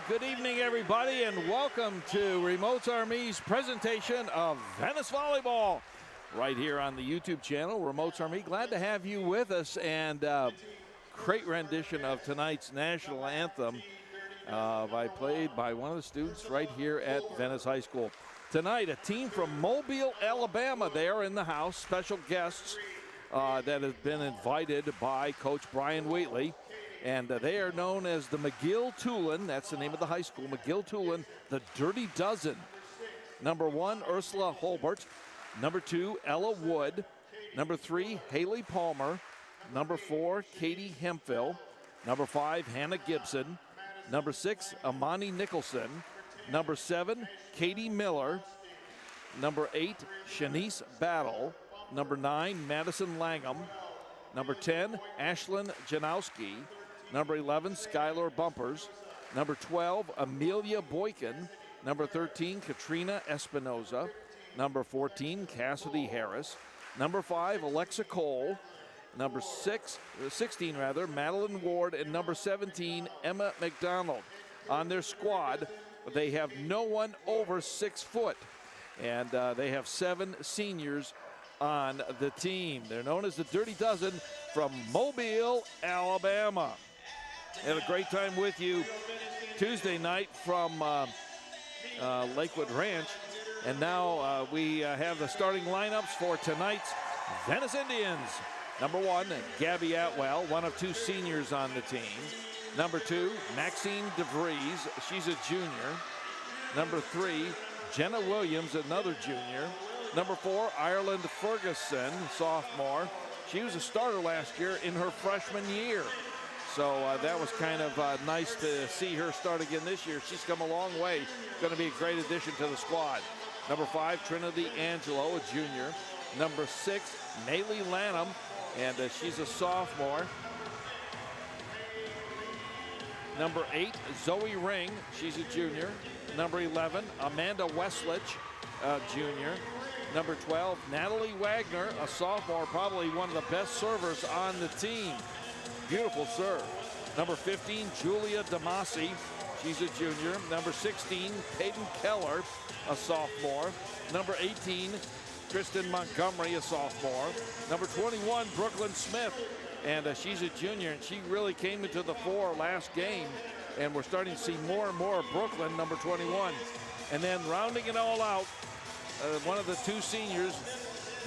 good evening, everybody, and welcome to Remote Army's presentation of Venice Volleyball right here on the YouTube channel. Remote Army, glad to have you with us, and great rendition of tonight's national anthem played by one of the students right here at Venice High School. Tonight, a team from Mobile, Alabama. They are in the house, special guests that have been invited by Coach Brian Wheatley. And they are known as the McGill-Toolen, that's the name of the high school, McGill-Toolen, the Dirty Dozen. Number 1, Ursula Holbert. Number 2, Ella Wood. Number 3, Haley Palmer. Number 4, Katie Hemphill. Number 5, Hannah Gibson. Number 6, Amani Nicholson. Number 7, Katie Miller. Number 8, Shanice Battle. Number 9, Madison Langham. Number 10, Ashlyn Janowski. Number 11, Skylar Bumpers. Number 12, Amelia Boykin. Number 13, Katrina Espinoza. Number 14, Cassidy Harris. Number 5, Alexa Cole. Number 16, Madeline Ward. And number 17, Emma McDonald. On their squad, they have no one over 6 foot. And they have 7 seniors on the team. They're known as the Dirty Dozen from Mobile, Alabama. Had a great time with you Tuesday night from Lakewood Ranch. And now we have the starting lineups for tonight's Venice Indians. Number 1, Gabby Atwell, one of 2 seniors on the team. Number 2, Maxine DeVries, she's a junior. Number 3, Jenna Williams, another junior. Number 4, Ireland Ferguson, sophomore. She was a starter last year in her freshman year. So that was kind of nice to see her start again this year. She's come a long way. Going to be a great addition to the squad. Number 5, Trinity Angelo, a junior. Number 6, Maylee Lanham, and she's a sophomore. Number 8, Zoe Ring, she's a junior. Number 11, Amanda Westlich, junior. Number 12, Natalie Wagner, a sophomore, probably one of the best servers on the team. Beautiful serve. Number 15, Julia Damasi, she's a junior. Number 16, Peyton Keller, a sophomore. Number 18, Kristen Montgomery, a sophomore. Number 21, Brooklyn Smith, and she's a junior, and she really came into the fore last game, and we're starting to see more and more of Brooklyn, number 21. And then rounding it all out, one of the 2 seniors,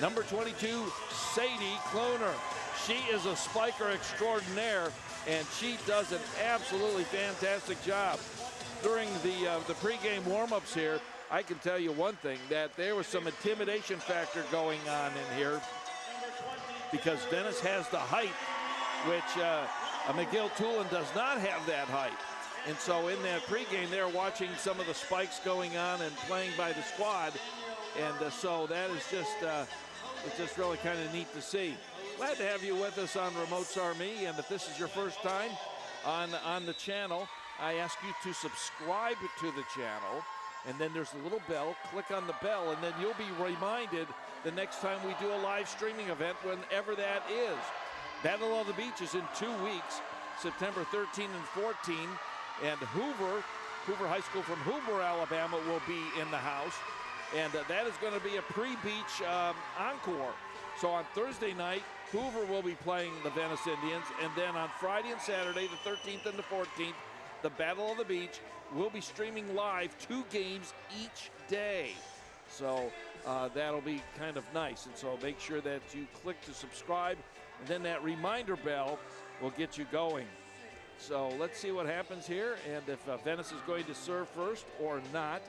number 22, Sadie Kloner. She is a spiker extraordinaire, and she does an absolutely fantastic job. During the pregame warm-ups here, I can tell you one thing, that there was some intimidation factor going on in here because Venice has the height, which McGill-Toolen does not have that height. And so in that pregame, they're watching some of the spikes going on and playing by the squad. And so that is it's just really kind of neat to see. Glad to have you with us on Remote Army, and if this is your first time on the channel, I ask you to subscribe to the channel, and then there's a little bell. Click on the bell, and then you'll be reminded the next time we do a live streaming event, whenever that is. Battle of the Beach is in 2 weeks, September 13 and 14, and Hoover High School from Hoover, Alabama will be in the house, and that is going to be a pre-beach encore. So on Thursday night, Hoover will be playing the Venice Indians, and then on Friday and Saturday, the 13th and the 14th, the Battle of the Beach will be streaming live 2 games each day. So that'll be kind of nice, and so make sure that you click to subscribe, and then that reminder bell will get you going. So let's see what happens here, and if Venice is going to serve first or not.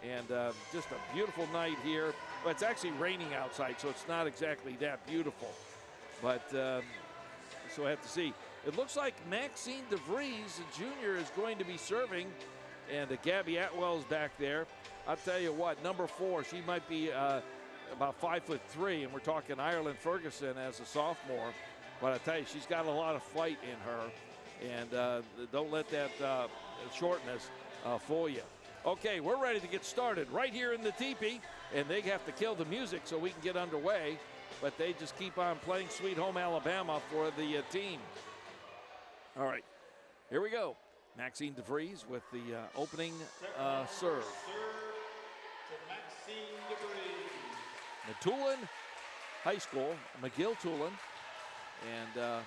And just a beautiful night here. But it's actually raining outside, so it's not exactly that beautiful. But so I have to see. It looks like Maxine DeVries, a junior, is going to be serving. And Gabby Atwell is back there. I'll tell you what, number 4, she might be about 5'3", and we're talking Ireland Ferguson as a sophomore. But I tell you, she's got a lot of fight in her. And don't let that shortness fool you. Okay, we're ready to get started right here in the teepee, and they have to kill the music so we can get underway, but they just keep on playing Sweet Home Alabama for the team. All right, here we go. Maxine DeVries with the opening serve. Toolen High School, McGill-Toolen, and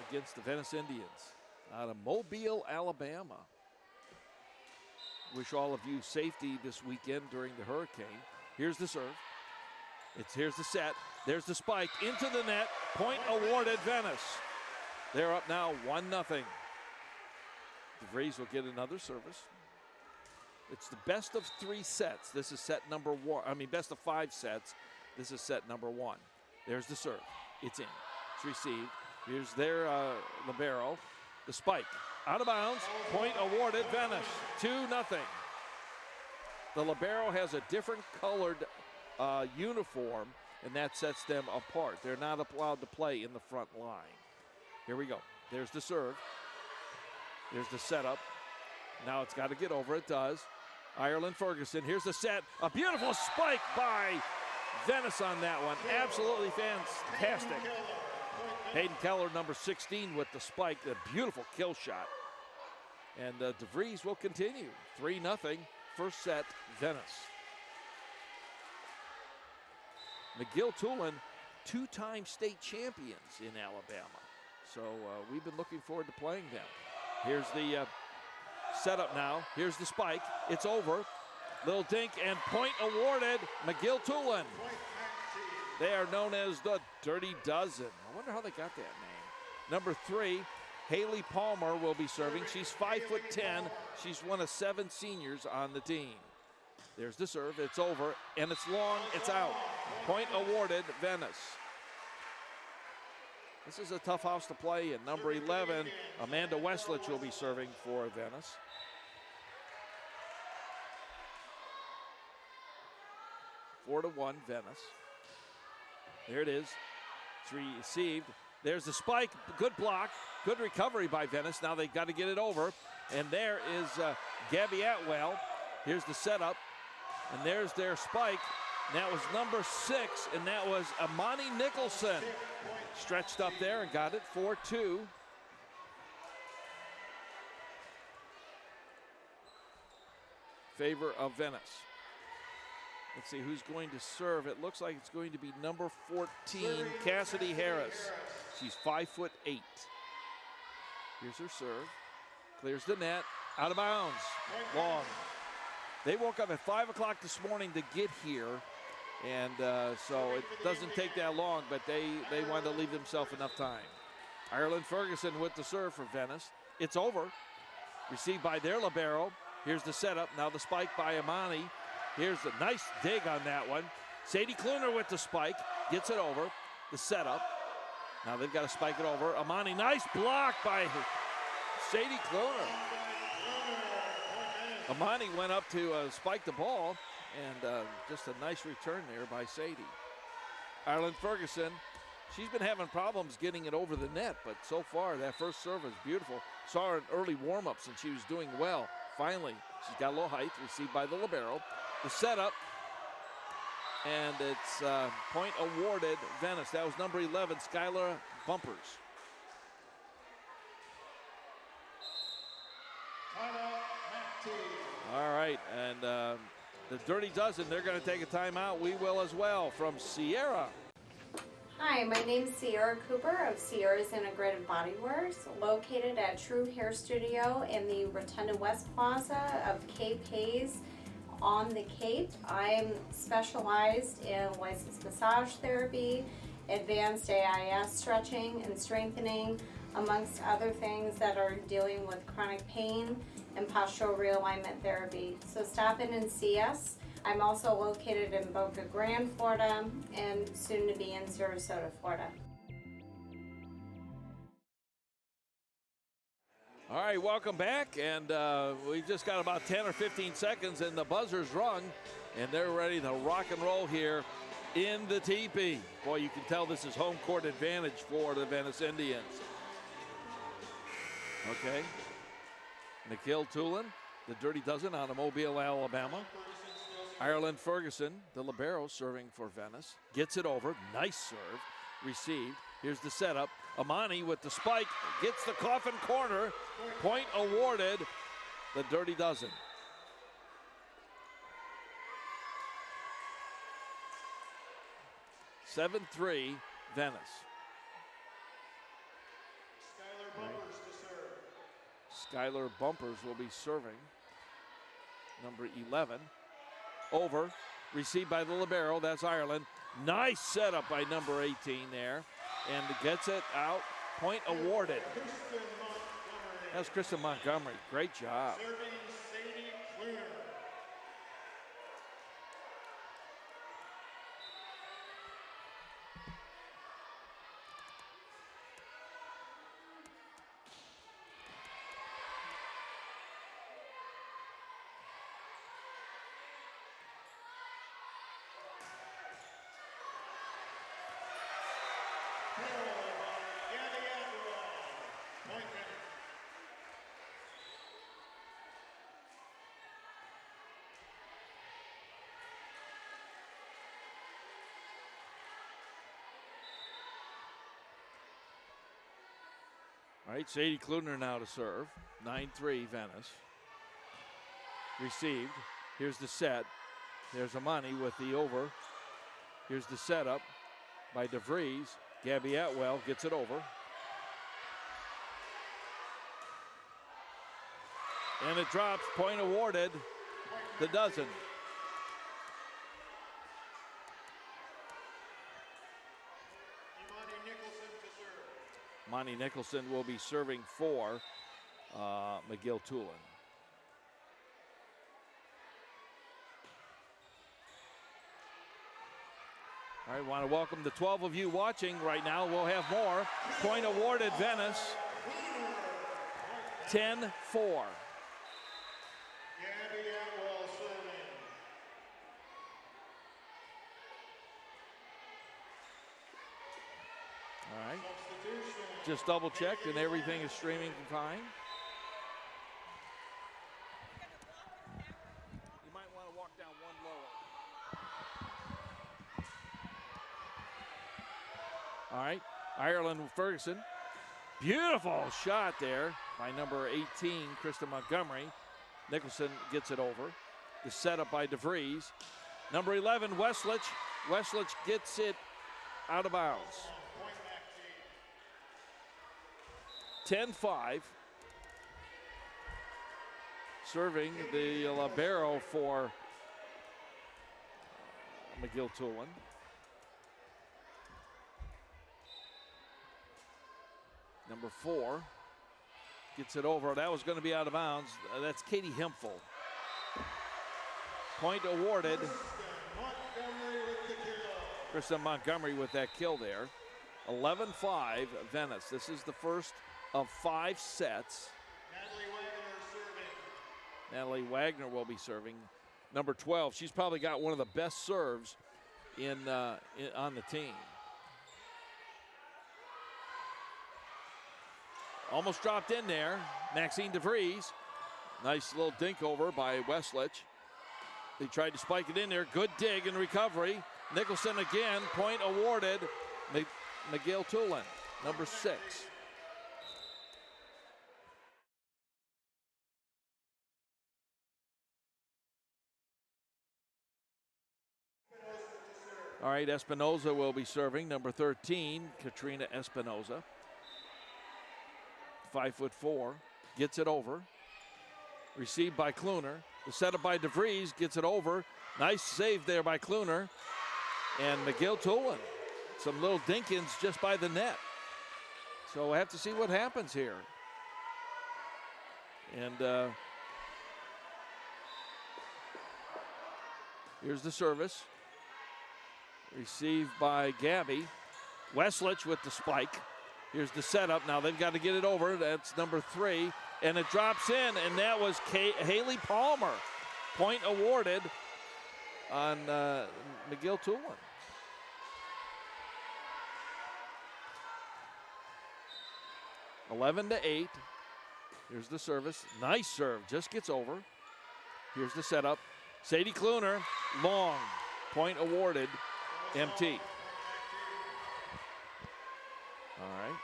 against the Venice Indians out of Mobile, Alabama. Wish all of you safety this weekend during the hurricane. Here's the serve. Here's the set. There's the spike into the net. Point awarded Venice. They're up now 1-0. DeVries will get another service. It's the best of 3 sets. This is set number 1. I mean, best of 5 sets. This is set number 1. There's the serve. It's in. It's received. Here's their libero. The spike. Out of bounds. Point awarded Venice. 2-0. The libero has a different colored uniform, and that sets them apart. They're not allowed to play in the front line. Here we go. There's the serve. There's the setup. Now it's got to get over. It does. Ireland Ferguson. Here's the set. A beautiful spike by Venice on that one. Absolutely fantastic. Hayden Keller, number 16, with the spike. A beautiful kill shot. And DeVries will continue. 3-0. First set, Venice. McGill-Toolen, 2-time state champions in Alabama. So we've been looking forward to playing them. Here's the setup now. Here's the spike. It's over. Little dink and point awarded McGill-Toolen. They are known as the Dirty Dozen. I wonder how they got that name. Number 3, Haley Palmer will be serving. She's 5'10". She's one of 7 seniors on the team. There's the serve. It's over, and it's long. It's out. Point awarded, Venice. This is a tough house to play in. Number 11, Amanda Westlich will be serving for Venice. Four to 1, Venice. There it is. It's received. There's the spike. Good block. Good recovery by Venice. Now they've got to get it over. And there is Gabby Atwell. Here's the setup. And there's their spike. And that was number 6, and that was Amani Nicholson. Stretched up there and got it. 4-2. Favor of Venice. Let's see who's going to serve. It looks like it's going to be number 14, Cassidy Harris. She's 5'8". Here's her serve. Clears the net. Out of bounds. Long. They woke up at 5 o'clock this morning to get here. And so it doesn't take that long, but they want to leave themselves enough time. Ireland Ferguson with the serve for Venice. It's over. Received by their libero. Here's the setup. Now the spike by Amani. Here's a nice dig on that one. Sadie Kluner with the spike. Gets it over. The setup. Now they've got to spike it over. Amani, nice block by Sadie Kluner. Amani went up to spike the ball, and just a nice return there by Sadie. Ireland Ferguson, she's been having problems getting it over the net, but so far that first serve is beautiful. Saw her in early warm-ups, and she was doing well. Finally, she's got a little height, received by the libero. The setup, and it's point awarded Venice. That was number 11, Skylar Bumpers. All right, and the Dirty Dozen, they're going to take a timeout. We will as well from Sierra. Hi, my name is Sierra Cooper of Sierra's Integrated Bodywears, located at True Hair Studio in the Rotunda West Plaza of Cape Hayes on the Cape. I'm specialized in licensed massage therapy, advanced AIS stretching and strengthening, amongst other things that are dealing with chronic pain and postural realignment therapy. So stop in and see us. I'm also located in Boca Grande, Florida, and soon to be in Sarasota, Florida. All right, welcome back, and we've just got about 10 or 15 seconds, and the buzzer's rung, and they're ready to rock and roll here in the teepee. Boy, you can tell this is home court advantage for the Venice Indians. Okay, McGill-Toolen, the Dirty Dozen out of Mobile, Alabama. Ireland Ferguson, the libero, serving for Venice. Gets it over. Nice serve. Received. Here's the setup. Amani with the spike, gets the coffin corner. Point awarded, the Dirty Dozen. Seven, 3, Venice. Skylar Bumpers will be serving. Number 11. Over. Received by the libero. That's Ireland. Nice setup by number 18 there. And gets it out. Point awarded. That's Kristen Montgomery. Great job. All right, Sadie Kluner now to serve. 9-3 Venice. Received. Here's the set. There's Amani with the over. Here's the setup by DeVries. Gabby Atwell gets it over. And it drops. Point awarded. The Dozen. Monty Nicholson will be serving for McGill-Toolen. All right, want to welcome the 12 of you watching right now. We'll have more. Point awarded, Venice. 10-4. All right. Just double checked and everything is streaming fine. You might want to walk down one lower. All right, Ireland Ferguson. Beautiful shot there by number 18, Krista Montgomery. Nicholson gets it over. The setup by DeVries. Number 11, Westlich. Westlich gets it out of bounds. 10-5. Serving the libero for McGill-Toolen. Number 4 gets it over. That was going to be out of bounds. That's Katie Hemphill. Point awarded. Kristen Montgomery with that kill there. 11-5 Venice. This is the first of 5 sets. Natalie Wagner will be serving. Number 12, she's probably got one of the best serves on the team. Almost dropped in there. Maxine DeVries. Nice little dink over by Westlich. They tried to spike it in there. Good dig and recovery. Nicholson again. Point awarded. McGill-Toolen, number 6. All right, Espinoza will be serving. Number 13, Katrina Espinoza. 5'4", gets it over. Received by Kluner. The setup by DeVries, gets it over. Nice save there by Kluner. And McGill-Toolen. Some little dinkins just by the net. So we'll have to see what happens here. And here's the service. Received by Gabby. Westlich with the spike. Here's the setup. Now they've got to get it over. That's number 3. And it drops in, and that was Haley Palmer. Point awarded on McGill-Toolen. (11-8). Here's the service. Nice serve. Just gets over. Here's the setup. Sadie Kluner. Long. Point awarded. MT. All right.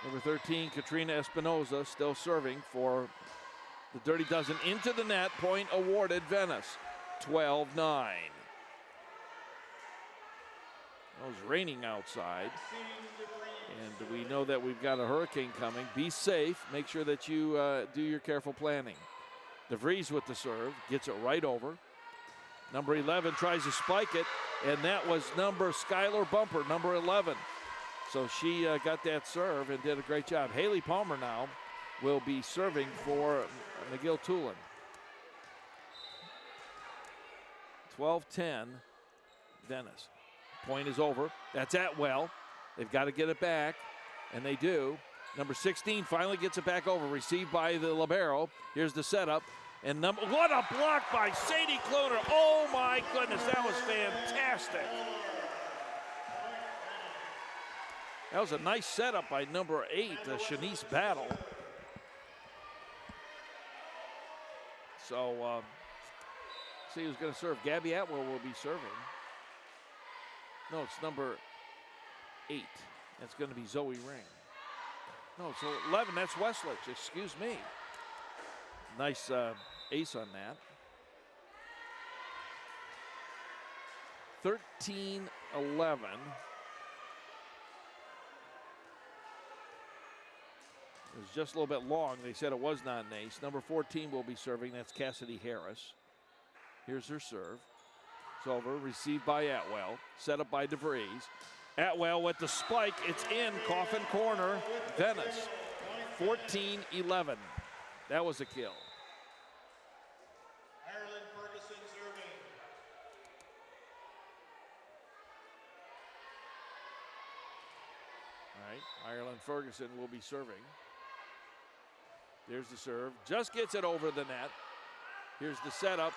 Number 13, Katrina Espinoza, still serving for the Dirty Dozen into the net. Point awarded Venice, 12-9. It was raining outside, and we know that we've got a hurricane coming. Be safe. Make sure that you do your careful planning. DeVries with the serve, gets it right over. Number 11 tries to spike it, and that was number Skylar Bumper, number 11. So she got that serve and did a great job. Haley Palmer now will be serving for McGill-Toolen. 12-10, Venice. Point is over. That's Atwell. They've got to get it back, and they do. Number 16 finally gets it back over, received by the libero. Here's the setup. And what a block by Sadie Kluner. Oh my goodness, that was fantastic. That was a nice setup by number 8, Shanice Battle. So, see who's going to serve. Gabby Atwell will be serving. No, it's number 8. That's going to be Zoe Ring. No, it's 11. That's Westlich. Excuse me. Nice ace on that. 13-11. It was just a little bit long. They said it was not an ace. Number 14 will be serving. That's Cassidy Harris. Here's her serve. It's over. Received by Atwell. Set up by DeVries. Atwell with the spike. It's in. Coffin corner. Venice. 14-11. That was a kill. All right. Ireland Ferguson will be serving. There's the serve. Just gets it over the net. Here's the setup.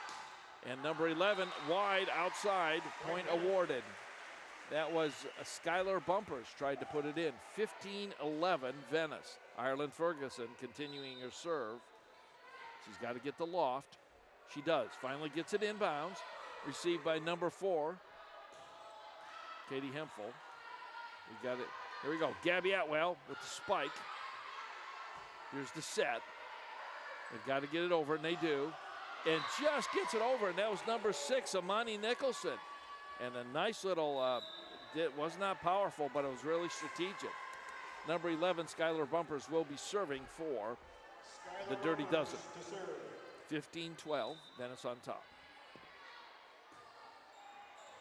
And number 11, wide outside. Point awarded. That was Skylar Bumpers tried to put it in. 15-11 Venice. Ireland Ferguson continuing her serve. She's got to get the loft. She does. Finally gets it inbounds. Received by number 4, Katie Hemphill. We got it. Here we go. Gabby Atwell with the spike. Here's the set. They've got to get it over, and they do. And just gets it over, and that was number 6, Amani Nicholson. And a nice little, it was not powerful, but it was really strategic. Number 11, Skylar Bumpers, will be serving for the Dirty Dozen. 15-12, Venice on top.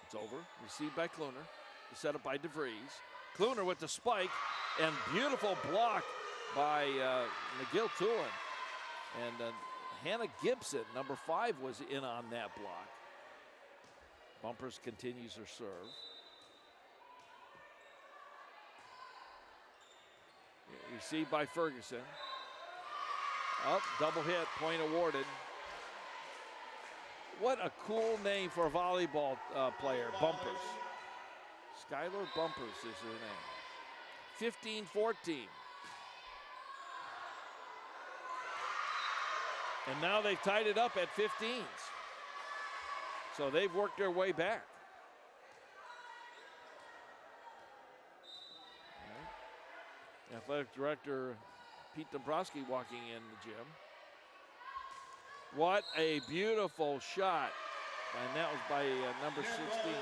It's over, received by Kluner. The setup by DeVries. Kluner with the spike, and beautiful block by McGill-Toolen. And Hannah Gibson, number 5, was in on that block. Bumpers continues her serve. Received by Ferguson. Up, double hit, point awarded. What a cool name for a volleyball player, Bumpers. Skylar Bumpers is her name. 15-14. And now they've tied it up at 15s. So they've worked their way back. Right. Athletic Director Pete Dombrowski walking in the gym. What a beautiful shot. And that was by number 16.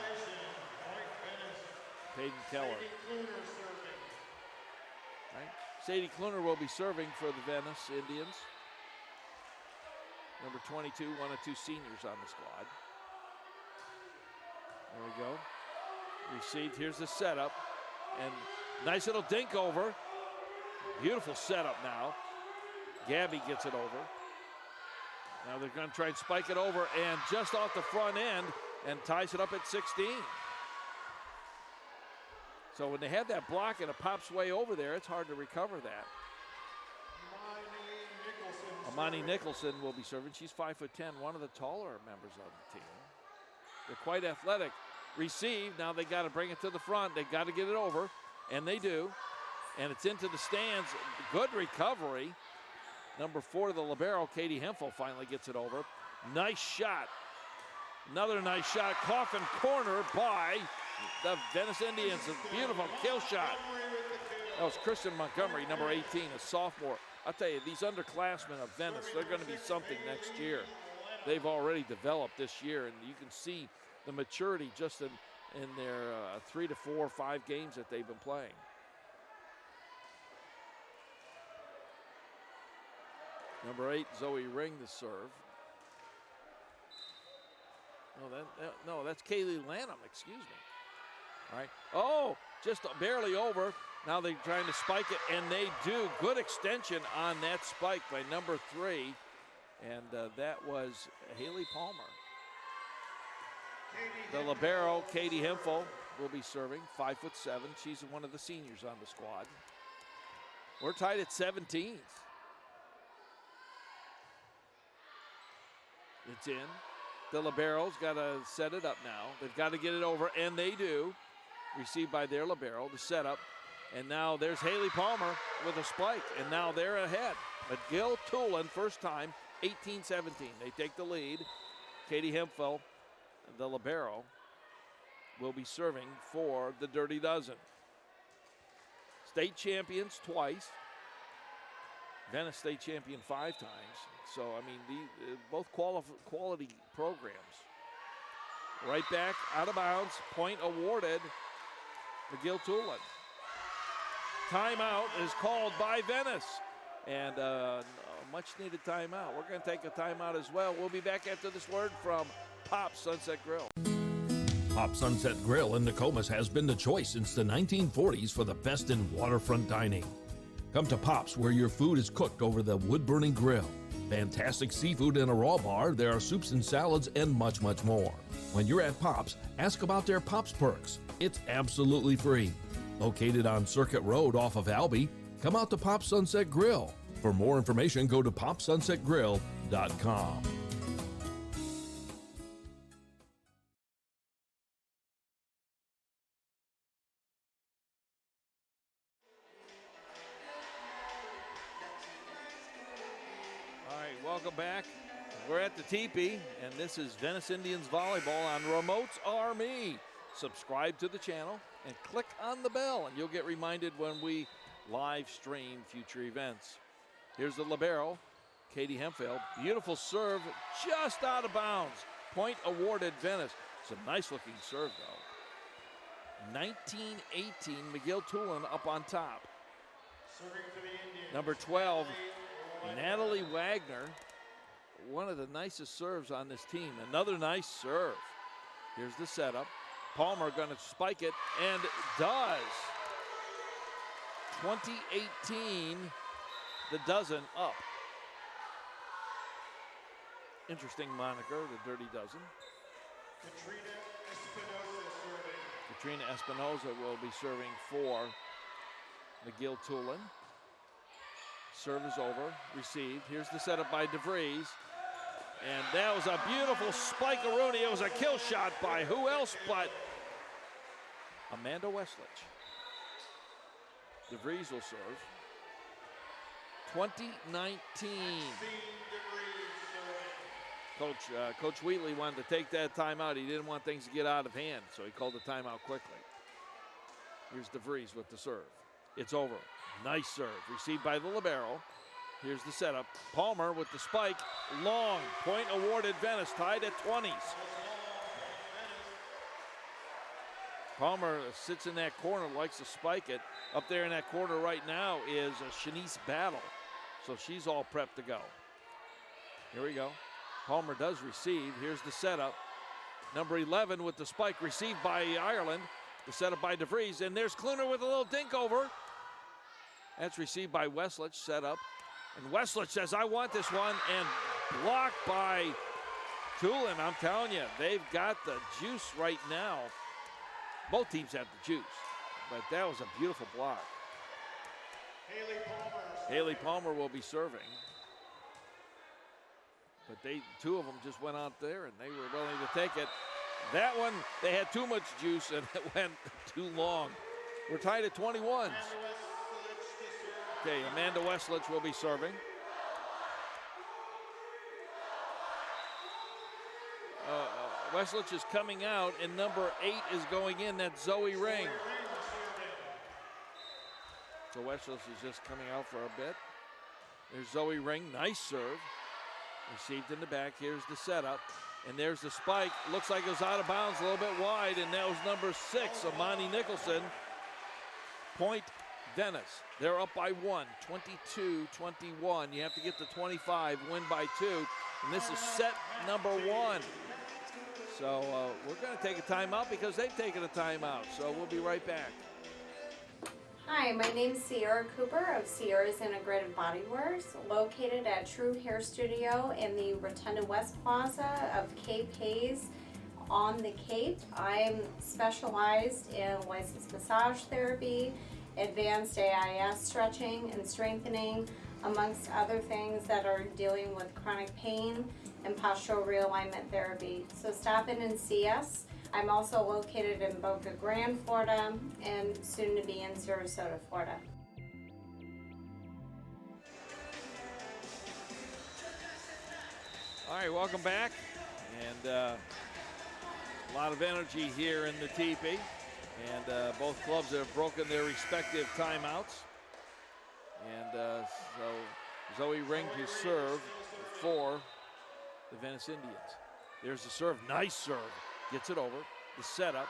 Peyton Keller. Right. Sadie Kluner will be serving for the Venice Indians. Number 22, one of 2 seniors on the squad. There we go. Received, here's the setup. And nice little dink over. Beautiful setup now. Gabby gets it over. Now they're going to try and spike it over, and just off the front end, and ties it up at 16. So when they have that block and it pops way over there, it's hard to recover that. Amani Nicholson will be serving. She's 5'10", one of the taller members of the team. They're quite athletic. Receive, now they got to bring it to the front. They got to get it over, and they do. And it's into the stands. Good recovery. Number 4, the libero, Katie Hemphill, finally gets it over. Nice shot. Another nice shot. Coffin corner by the Venice Indians. A beautiful kill shot. That was Kristen Montgomery, number 18, a sophomore. I'll tell you, these underclassmen of Venice, they're going to be something next year. They've already developed this year, and you can see the maturity just in their 3 to 4 or 5 games that they've been playing. Number 8, Zoe Ring, the serve. No, that's Kaylee Lanham, excuse me. All right. Oh, just barely over. Now they're trying to spike it, and they do. Good extension on that spike by number 3, and that was Haley Palmer. The libero, Katie Hemphill, will be serving, 5'7". She's one of the seniors on the squad. We're tied at 17s. It's in. The libero's got to set it up now. They've got to get it over, and they do. Received by their libero, the setup. And now there's Haley Palmer with a spike, and now they're ahead. McGill-Toolen, first time, 18-17. They take the lead. Katie Hemphill, the libero, will be serving for the Dirty Dozen. State champions twice. Venice state champion 5 times. So, I mean, both quality programs. Right back, out of bounds, point awarded, McGill-Toolen. Timeout is called by Venice. And a much-needed timeout. We're going to take a timeout as well. We'll be back after this word from Pop Sunset Grill. Pop Sunset Grill in Nokomis has been the choice since the 1940s for the best in waterfront dining. Come to Pop's, where your food is cooked over the wood-burning grill. Fantastic seafood in a raw bar, there are soups and salads, and much, much more. When you're at Pop's, ask about their Pop's Perks. It's absolutely free. Located on Circuit Road off of Albee, come out to Pop Sunset Grill. For more information, go to popsunsetgrill.com. Welcome back. We're at the teepee, and this is Venice Indians Volleyball on Remotes Are Me. Subscribe to the channel and click on the bell, and you'll get reminded when we live stream future events. Here's the libero, Katie Hemphill. Beautiful serve, just out of bounds. Point awarded Venice. It's a nice-looking serve, though. 19-18, McGill-Toolen up on top. Number 12, Natalie Wagner, one of the nicest serves on this team. Another nice serve. Here's the setup. Palmer going to spike it, and does. 2018, the Dozen up. Interesting moniker, the Dirty Dozen. Katrina Espinoza will be serving for McGill-Toolen. Serve is over, received. Here's the setup by DeVries. And that was a beautiful spike-a-rooney. It was a kill shot by who else but Amanda Westlich. DeVries will serve. 2019. Coach Wheatley wanted to take that timeout. He didn't want things to get out of hand, so he called the timeout quickly. Here's DeVries with the serve. It's over. Nice serve. Received by the libero. Here's the setup. Palmer with the spike. Long. Point awarded Venice. Tied at 20s. Palmer sits in that corner, likes to spike it. Up there in that corner right now is Shanice Battle. So she's all prepped to go. Here we go. Palmer does receive. Here's the setup. Number 11 with the spike. Received by Ireland. The setup by DeVries. And there's Kluner with a little dink over. That's received by Westlich, set up. And Westlich says, I want this one, and blocked by Toolen. I'm telling you, they've got the juice right now. Both teams have the juice, but that was a beautiful block. Haley Palmer will be serving. But two of them just went out there, and they were willing to take it. That one, they had too much juice, and it went too long. We're tied at 21s. Okay, Amanda Westlich will be serving. Westlich is coming out, and number 8 is going in. That's Zoe Ring. So Westless is just coming out for a bit. There's Zoe Ring, nice serve. Received in the back, here's the setup. And there's the spike, looks like it was out of bounds, a little bit wide, and that was number 6, Amani Nicholson. Point Venice, they're up by 1, 22-21. You have to get to 25, win by 2, and this is set number 1. So we're going to take a timeout because they've taken a timeout. So we'll be right back. Hi, my name is Sierra Cooper of Sierra's Integrated Body Works, located at True Hair Studio in the Rotunda West Plaza of Cape Hayes on the Cape. I'm specialized in licensed massage therapy, advanced AIS stretching and strengthening, amongst other things that are dealing with chronic pain and postural realignment therapy. So stop in and see us. I'm also located in Boca Grande, Florida, and soon to be in Sarasota, Florida. All right, welcome back. And a lot of energy here in the teepee. And both clubs have broken their respective timeouts. And so Zoe Ring to serve for the Venice Indians. There's the serve, nice serve. Gets it over. The setup.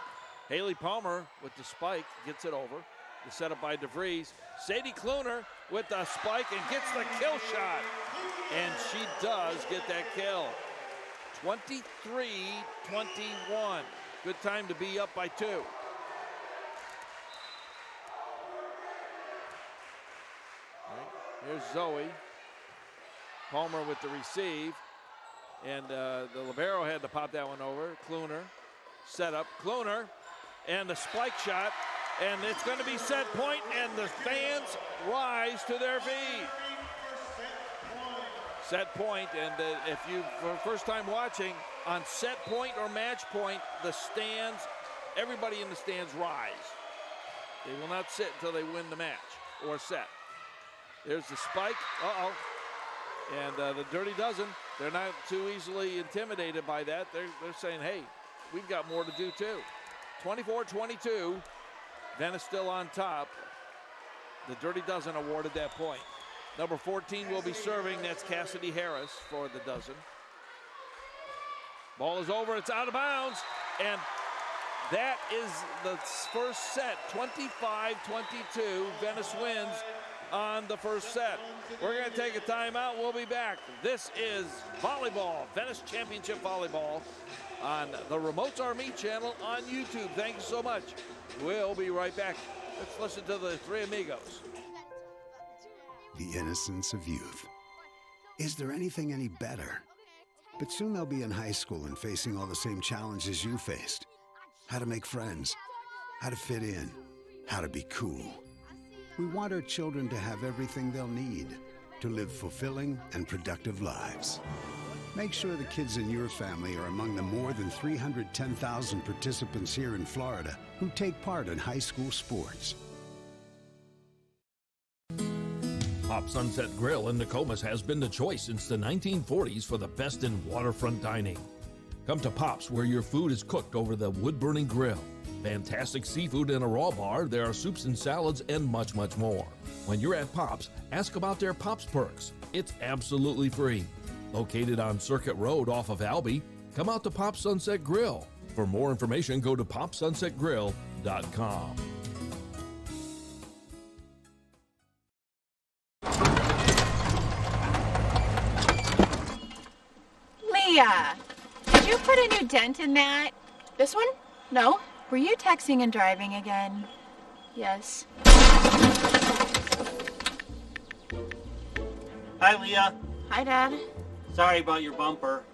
Haley Palmer with the spike gets it over. The setup by DeVries. Sadie Kluner with the spike and gets the kill shot. And she does get that kill. 23-21. Good time to be up by 2. Here's Zoe. Palmer with the receive. And the libero had to pop that one over. Kluner, set up. Kluner, and the spike shot. And it's going to be set point, and the fans rise to their feet. Set point, and if you, for the first time watching, on set point or match point, the stands, everybody in the stands rise. They will not sit until they win the match or set. There's the spike. Uh-oh. And the Dirty Dozen, they're not too easily intimidated by that. They're saying, hey, we've got more to do too. 24-22, Venice still on top. The Dirty Dozen awarded that point. Number 14 will be serving. That's Cassidy Harris for the Dozen. Ball is over. It's out of bounds. And that is the first set. 25-22. Venice wins on the first set. We're going to take a timeout. We'll be back. This is volleyball, Venice Championship Volleyball on the Remotes Army channel on YouTube. Thank you so much. We'll be right back. Let's listen to the three amigos. The innocence of youth. Is there anything any better? But soon they'll be in high school and facing all the same challenges you faced. How to make friends, how to fit in, how to be cool. We want our children to have everything they'll need to live fulfilling and productive lives. Make sure the kids in your family are among the more than 310,000 participants here in Florida who take part in high school sports. Pop Sunset Grill in Nokomis has been the choice since the 1940s for the best in waterfront dining. Come to Pop's where your food is cooked over the wood-burning grill. Fantastic seafood in a raw bar, there are soups and salads, and much, much more. When you're at Pop's, ask about their Pop's Perks. It's absolutely free. Located on Circuit Road off of Albee, come out to Pop Sunset Grill. For more information, go to popsunsetgrill.com. Leah, did you put a new dent in that? This one? No. Were you texting and driving again? Yes. Hi, Leah. Hi, Dad. Sorry about your bumper.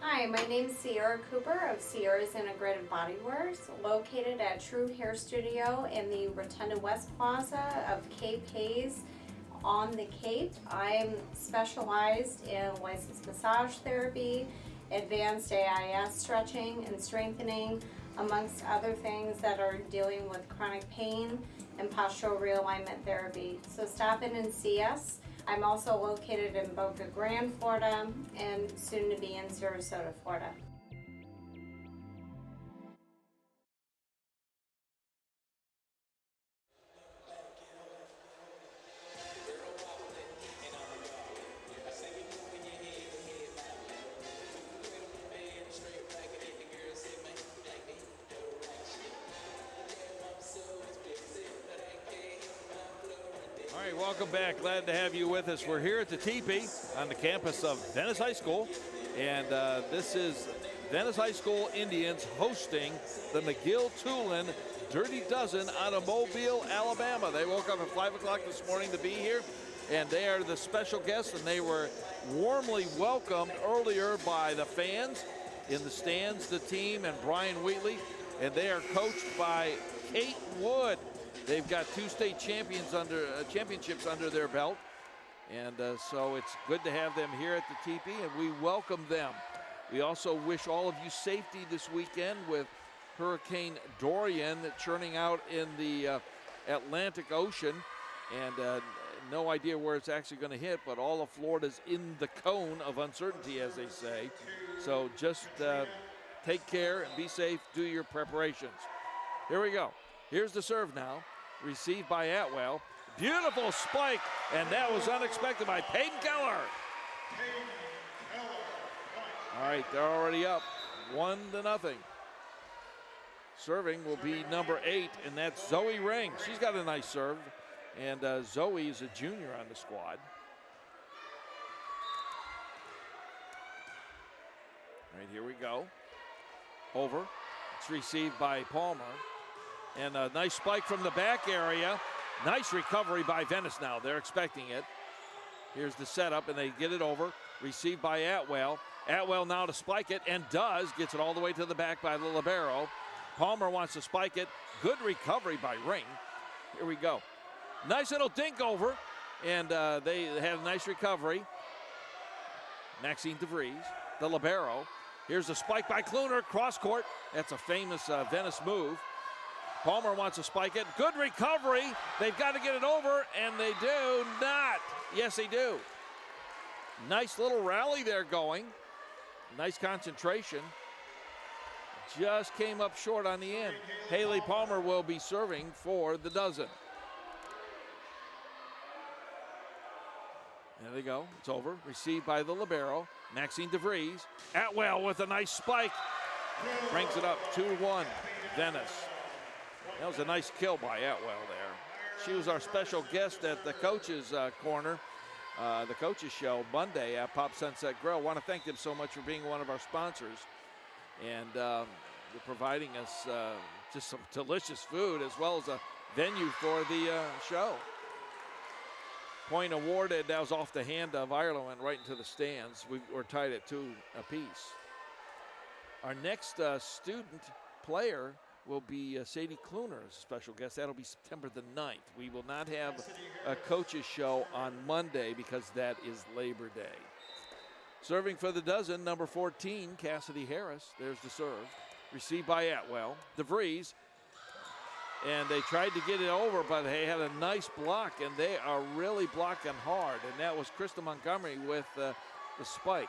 Hi, my name is Sierra Cooper of Sierra's Integrated Body Works, located at True Hair Studio in the Rotunda West Plaza of Cape Hayes on the Cape. I'm specialized in licensed massage therapy, advanced AIS stretching and strengthening, amongst other things that are dealing with chronic pain and postural realignment therapy. So stop in and see us. I'm also located in Boca Grande, Florida, and soon to be in Sarasota, Florida. All right, welcome back. Glad to have you with us. We're here at the Teepee on the campus of Venice High School, and this is Venice High School Indians hosting the McGill-Toolen Dirty Dozen out of Mobile, Alabama. They woke up at 5 o'clock this morning to be here, and they are the special guests, and they were warmly welcomed earlier by the fans in the stands, the team, and Brian Wheatley, and they are coached by Kate Wood. They've got 2 state championships under their belt, and so it's good to have them here at the Teepee, and we welcome them. We also wish all of you safety this weekend with Hurricane Dorian churning out in the Atlantic Ocean, and no idea where it's actually going to hit, but all of Florida's in the cone of uncertainty, as they say. So just take care and be safe, do your preparations. Here we go. Here's the serve now, received by Atwell. Beautiful spike, and that was unexpected by Peyton Keller. All right, they're already up 1-0. Serving will be number 8, and that's Zoe Ring. She's got a nice serve, and Zoe is a junior on the squad. All right, here we go. Over. It's received by Palmer. And a nice spike from the back area. Nice recovery by Venice now. They're expecting it. Here's the setup, and they get it over. Received by Atwell. Atwell now to spike it, and does. Gets it all the way to the back by the libero. Palmer wants to spike it. Good recovery by Ring. Here we go. Nice little dink over, and they had a nice recovery. Maxine DeVries, the libero. Here's a spike by Kluner, cross court. That's a famous Venice move. Palmer wants to spike it. Good recovery. They've got to get it over, and they do not. Yes, they do. Nice little rally there going. Nice concentration. Just came up short on the end. Haley Palmer will be serving for the dozen. There they go. It's over. Received by the libero. Maxine DeVries. Atwell with a nice spike. Brings it up 2-1. Venice. That was a nice kill by Atwell there. She was our special guest at the coaches' corner, the coaches' show Monday at Pop Sunset Grill. Want to thank them so much for being one of our sponsors, and they're providing us just some delicious food as well as a venue for the show. Point awarded. That was off the hand of Ireland, went right into the stands. We're tied at 2 apiece. Our next student player will be Sadie Kluner as a special guest. That'll be September the 9th. We will not have a coaches show on Monday because that is Labor Day. Serving for the dozen, number 14, Cassidy Harris. There's the serve. Received by Atwell. DeVries. And they tried to get it over, but they had a nice block, and they are really blocking hard. And that was Krista Montgomery with the spike.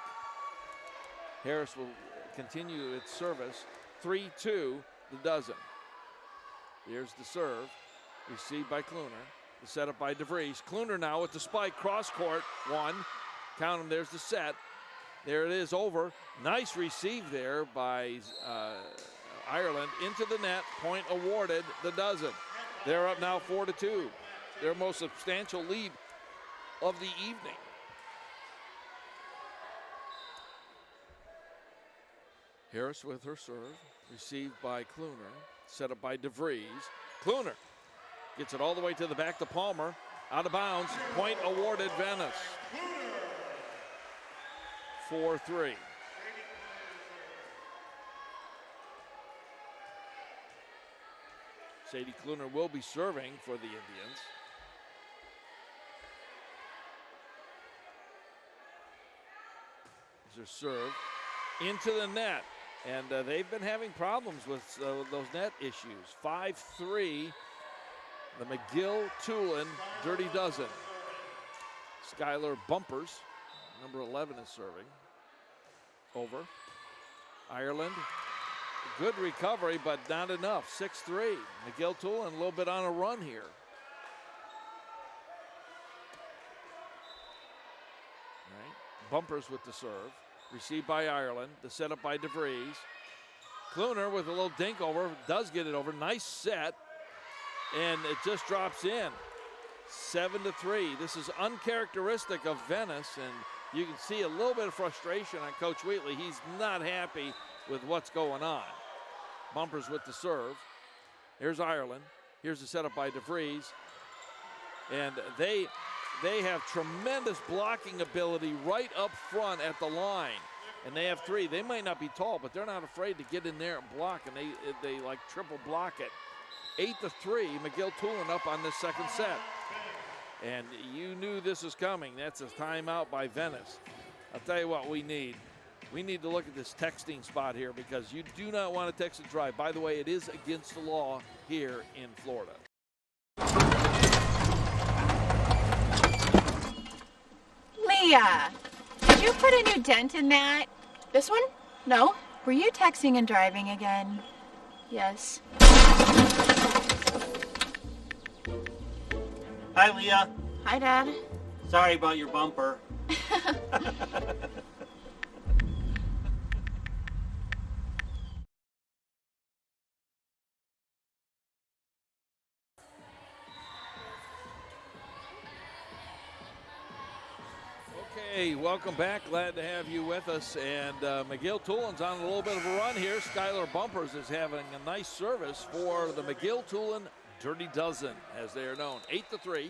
Harris will continue its service. 3-2. The dozen. Here's the serve, received by Kluner. The setup by DeVries. Kluner now with the spike, cross court, 1. Count them, there's the set. There it is, over. Nice receive there by Ireland into the net. Point awarded, the dozen. They're up now 4-2. Their most substantial lead of the evening. Harris with her serve. Received by Kluner, set up by DeVries. Kluner gets it all the way to the back to Palmer. Out of bounds, point awarded Venice. 4-3. Sadie Kluner will be serving for the Indians. There's their serve into the net. And they've been having problems with those net issues. 5-3, the McGill-Toolen Dirty Dozen. Skylar Bumpers, number 11, is serving. Over. Ireland, good recovery, but not enough. 6-3. McGill-Toolen a little bit on a run here. All right. Bumpers with the serve. Received by Ireland. The setup by DeVries. Kluner with a little dink over. Does get it over. Nice set. And it just drops in. 7-3. This is uncharacteristic of Venice, and you can see a little bit of frustration on Coach Wheatley. He's not happy with what's going on. Bumpers with the serve. Here's Ireland. Here's the setup by DeVries. And they have tremendous blocking ability right up front at the line. And they have three. They might not be tall, but they're not afraid to get in there and block, and they like triple block it. 8-3, McGill-Toolen up on this second set. And you knew this was coming. That's a timeout by Venice. I'll tell you what we need. We need to look at this texting spot here, because you do not want to text and drive. By the way, it is against the law here in Florida. Leah, did you put a new dent in that? This one? No. Were you texting and driving again? Yes. Hi, Leah. Hi, Dad. Sorry about your bumper. Okay, welcome back. Glad to have you with us. And McGill-Toolen's on a little bit of a run here. Skylar Bumpers is having a nice service for the McGill-Toolen Dirty Dozen, as they are known. 8-3.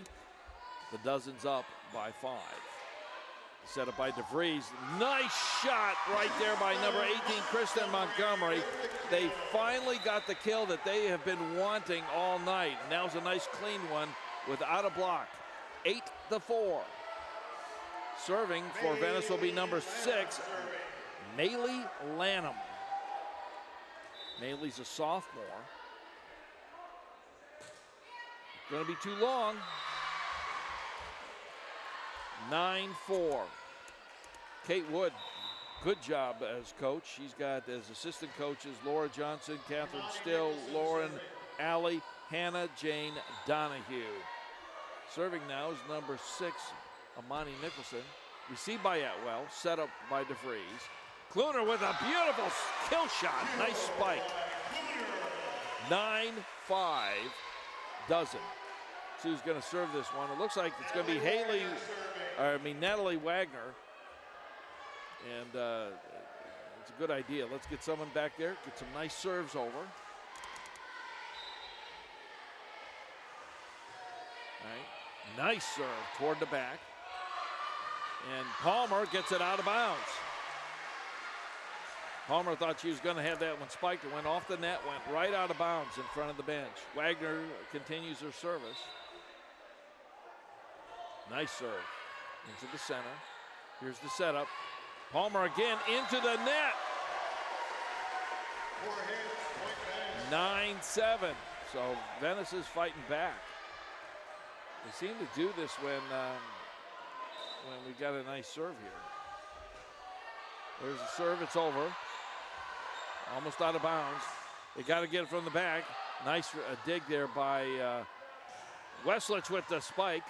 The Dozen's up by 5. Set up by DeVries. Nice shot right there by number 18, Kristen Montgomery. They finally got the kill that they have been wanting all night. Now's a nice clean one without a block. 8-4. Serving for Venice will be number 6, Maylee Lanham. Maylee's a sophomore. Going to be too long. 9-4. Kate Wood, good job as coach. She's got as assistant coaches Laura Johnson, Catherine Still, Lauren Alley, Hannah Jane Donahue. Serving now is number 6, Amani Nicholson. Received by Atwell, set up by DeVries. Kluner with a beautiful kill shot. Nice spike. 9-5 Dozen. See who's going to serve this one. It looks like it's going to be Natalie Wagner. And it's a good idea. Let's get someone back there, get some nice serves over. All right. Nice serve toward the back. And Palmer gets it out of bounds. Palmer thought she was going to have that one spiked. It went off the net, went right out of bounds in front of the bench. Wagner continues her service. Nice serve into the center. Here's the setup. Palmer again into the net. 9-7. So Venice is fighting back. They seem to do this when we got a nice serve here. There's a serve, it's over. Almost out of bounds. They got to get it from the back. Nice dig there by Westlich with the spike.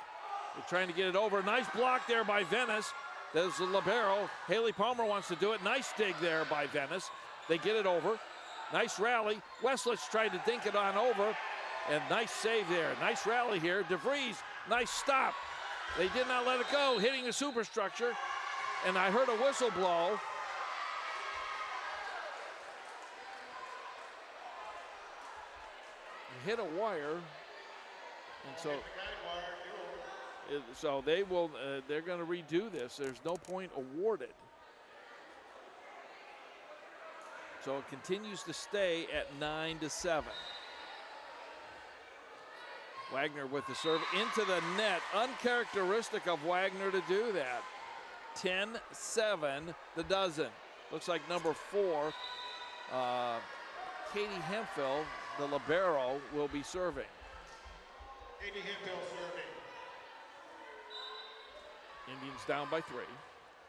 They're trying to get it over. Nice block there by Venice. There's the libero. Haley Palmer wants to do it. Nice dig there by Venice. They get it over. Nice rally. Westlich tried to dink it on over. And nice save there. Nice rally here. DeVries, nice stop. They did not let it go, hitting the superstructure. And I heard a whistle blow. Hit a wire. And so they will, they're going to redo this. There's no point awarded. So it continues to stay at 9-7. Wagner with the serve into the net. Uncharacteristic of Wagner to do that. 10-7 the Dozen. Looks like number 4, Katie Hemphill, the libero, will be serving. Katie Hemphill serving. Indians down by 3.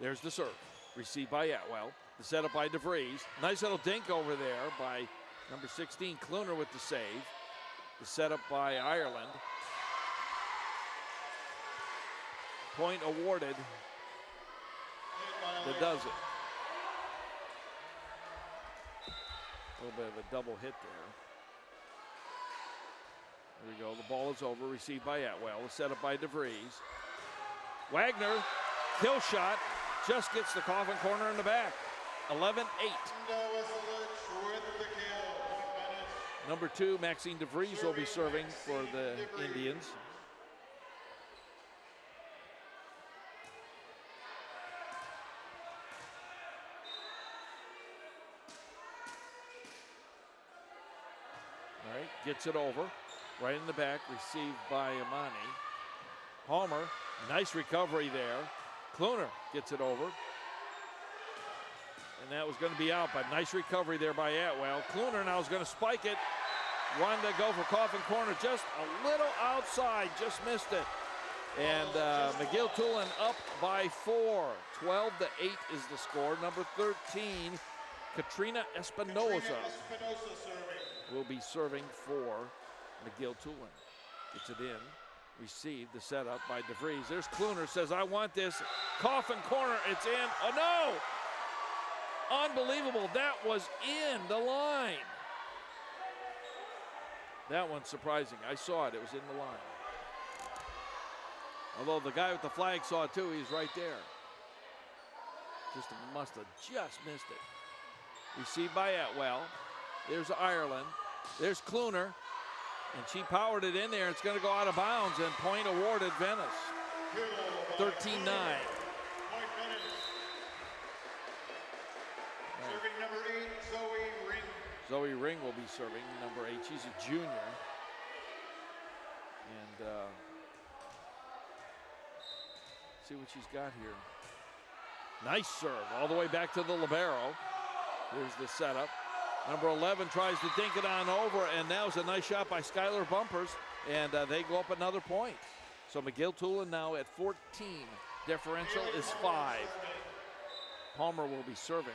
There's the serve. Received by Atwell. The setup by DeVries. Nice little dink over there by number 16, Kluner with the save. The setup by Ireland. Point awarded. That does it. A little bit of a double hit there. There we go. The ball is over. Received by Atwell. The setup by DeVries. Wagner, kill shot, just gets the coffin corner in the back. 11-8. Number 2, Maxine DeVries will be serving for the Indians. All right, gets it over. Right in the back, received by Imani. Palmer, nice recovery there. Kluner gets it over. And that was going to be out, but nice recovery there by Atwell. Kluner now is going to spike it. Wanted to go for coffin corner, just a little outside, just missed it. And McGill-Toolen up by 4. 12-8 is the score. Number 13, Katrina Espinosa will be serving for McGill-Toolen. Gets it in. Received, the setup by DeVries. There's Kluner, says, I want this. Coffin corner, it's in. Oh, no! Unbelievable, that was in the line. That one's surprising. I saw it, it was in the line. Although the guy with the flag saw it too, he's right there. Just must have just missed it. Received by Atwell. There's Ireland. There's Kluner. And she powered it in there. It's going to go out of bounds, and point awarded Venice. 13-9. Serving number 8, Zoe Ring. Zoe Ring will be serving number 8. She's a junior. And see what she's got here. Nice serve all the way back to the libero. Here's the setup. Number 11 tries to dink it on over, and that was a nice shot by Skylar Bumpers, and they go up another point. So McGill-Toolen now at 14. Differential is 5. Palmer will be serving.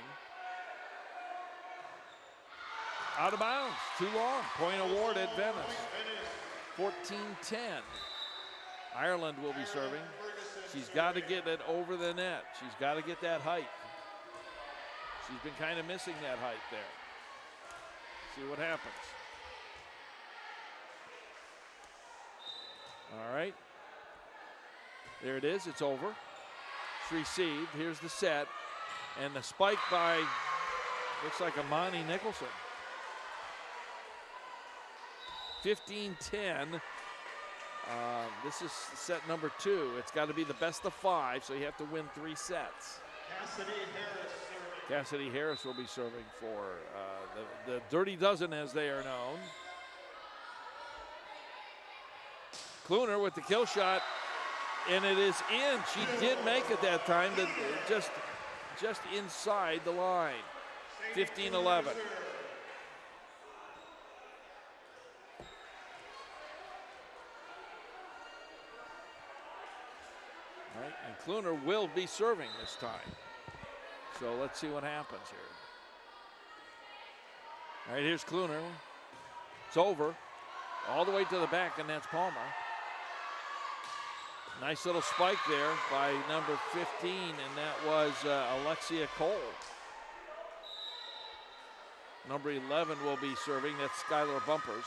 Out of bounds, too long. Point awarded Venice. 14-10. Ireland will be serving. She's got to get it over the net. She's got to get that height. She's been kind of missing that height there. See what happens. All right. There it is. It's over. It's received. Here's the set. And the spike by, looks like Imani Nicholson. 15-10. This is set number 2. It's got to be the best of 5, so you have to win 3 sets. Cassidy Harris will be serving for the Dirty Dozen, as they are known. Kluner with the kill shot, and it is in. She did make it that time, just inside the line. 15-11. All right, and Kluner will be serving this time. So let's see what happens here. All right, here's Kluner. It's over. All the way to the back, and that's Palmer. Nice little spike there by number 15, and that was Alexia Cole. Number 11 will be serving. That's Skylar Bumpers.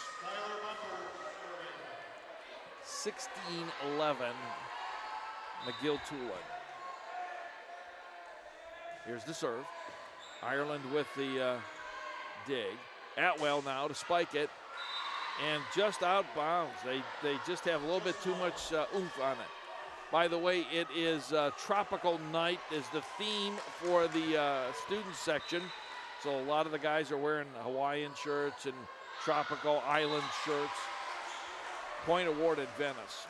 16-11, McGill-Toolen. Here's the serve. Ireland with the dig. Atwell now to spike it. And just out bounds. They just have a little bit too much oomph on it. By the way, it is Tropical Night is the theme for the student section. So a lot of the guys are wearing Hawaiian shirts and tropical island shirts. Point awarded Venice.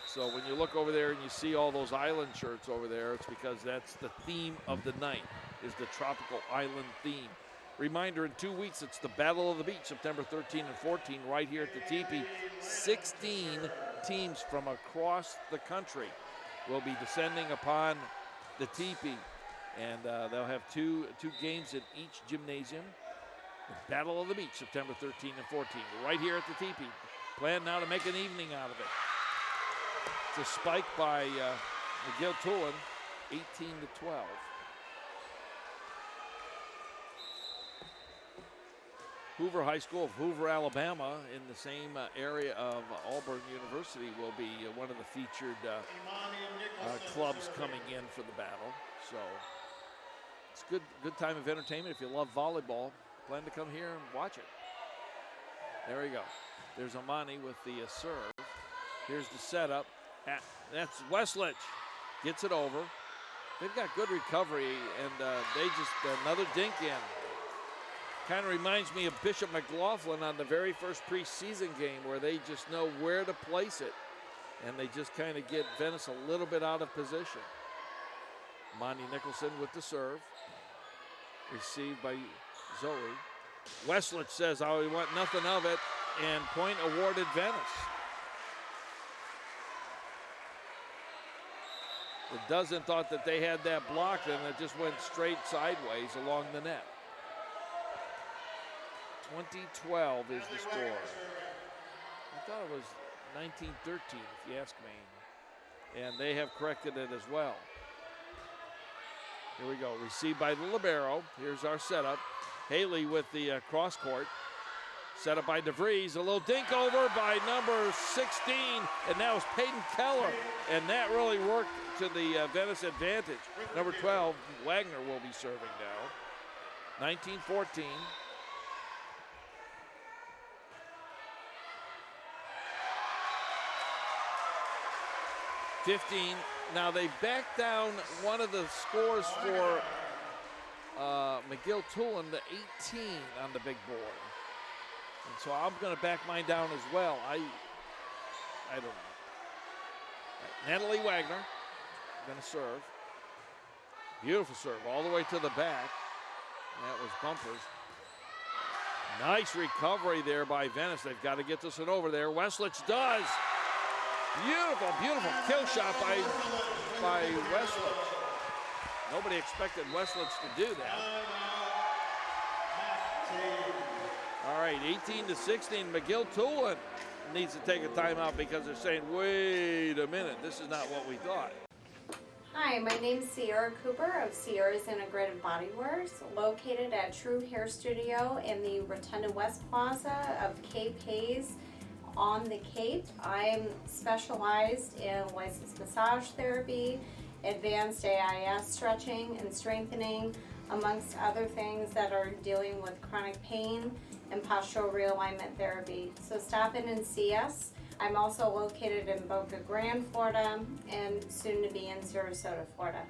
So when you look over there and you see all those island shirts over there, it's because that's the theme of the night, is the tropical island theme. Reminder, in 2 weeks, it's the Battle of the Beach, September 13 and 14, right here at the Teepee. 16 teams from across the country will be descending upon the teepee. And they'll have two games in each gymnasium. The Battle of the Beach, September 13 and 14, right here at the teepee. Plan now to make an evening out of it. It's a spike by McGill-Toolen, 18-12. Hoover High School of Hoover, Alabama, in the same area of Auburn University, will be one of the featured clubs coming in for the battle. So it's a good time of entertainment. If you love volleyball, plan to come here and watch it. There we go. There's Amani with the serve. Here's the setup. That's Westlich. Gets it over. They've got good recovery, and they just, another dink in. Kind of reminds me of Bishop McLaughlin on the very first preseason game, where they just know where to place it, and they just kind of get Venice a little bit out of position. Monty Nicholson with the serve. Received by Zoe. Westlich says, "Oh, we want nothing of it," and point awarded Venice. The dozen thought that they had that blocked, and it just went straight sideways along the net. 20-12 is the score. I thought it was 19-13, if you ask me. And they have corrected it as well. Here we go. Received by the libero. Here's our setup. Haley with the cross court. Set up by DeVries. A little dink over by number 16. And now it's Peyton Keller. And that really worked to the Venice advantage. Number 12, Wagner, will be serving now. 19-14. 15. Now they've backed down one of the scores for McGill-Toolen to 18 on the big board. And so I'm going to back mine down as well. I don't know. Right. Natalie Wagner going to serve. Beautiful serve all the way to the back. That was bumpers. Nice recovery there by Venice. They've got to get this one over there. Westlich does. Beautiful, beautiful kill shot by Westlich. Nobody expected Westlich to do that. All right, 18-16. McGill-Toolen needs to take a timeout because they're saying, wait a minute, this is not what we thought. Hi, my name's Sierra Cooper of Sierra's Integrated Bodywears, located at True Hair Studio in the Rotunda West Plaza of Cape Hayes on the Cape. I'm specialized in licensed massage therapy, advanced AIS stretching and strengthening, amongst other things that are dealing with chronic pain and postural realignment therapy. So stop in and see us. I'm also located in Boca Grande, Florida, and soon to be in Sarasota, Florida.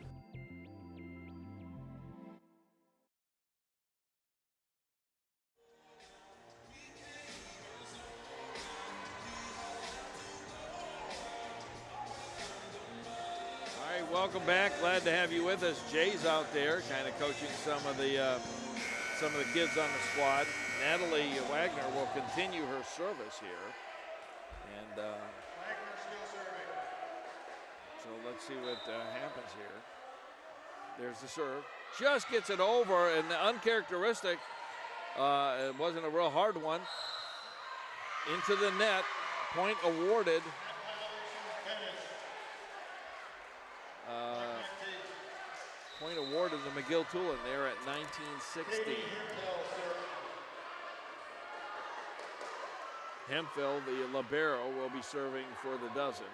All right, welcome back. Glad to have you with us. Jay's out there, kind of coaching some of the kids on the squad. Natalie Wagner will continue her service here. And so let's see what happens here. There's the serve. Just gets it over, and uncharacteristic. It wasn't a real hard one. Into the net. Point awarded. Point awarded to McGill-Toolen there at 19-16. Hemphill, the libero, will be serving for the dozen.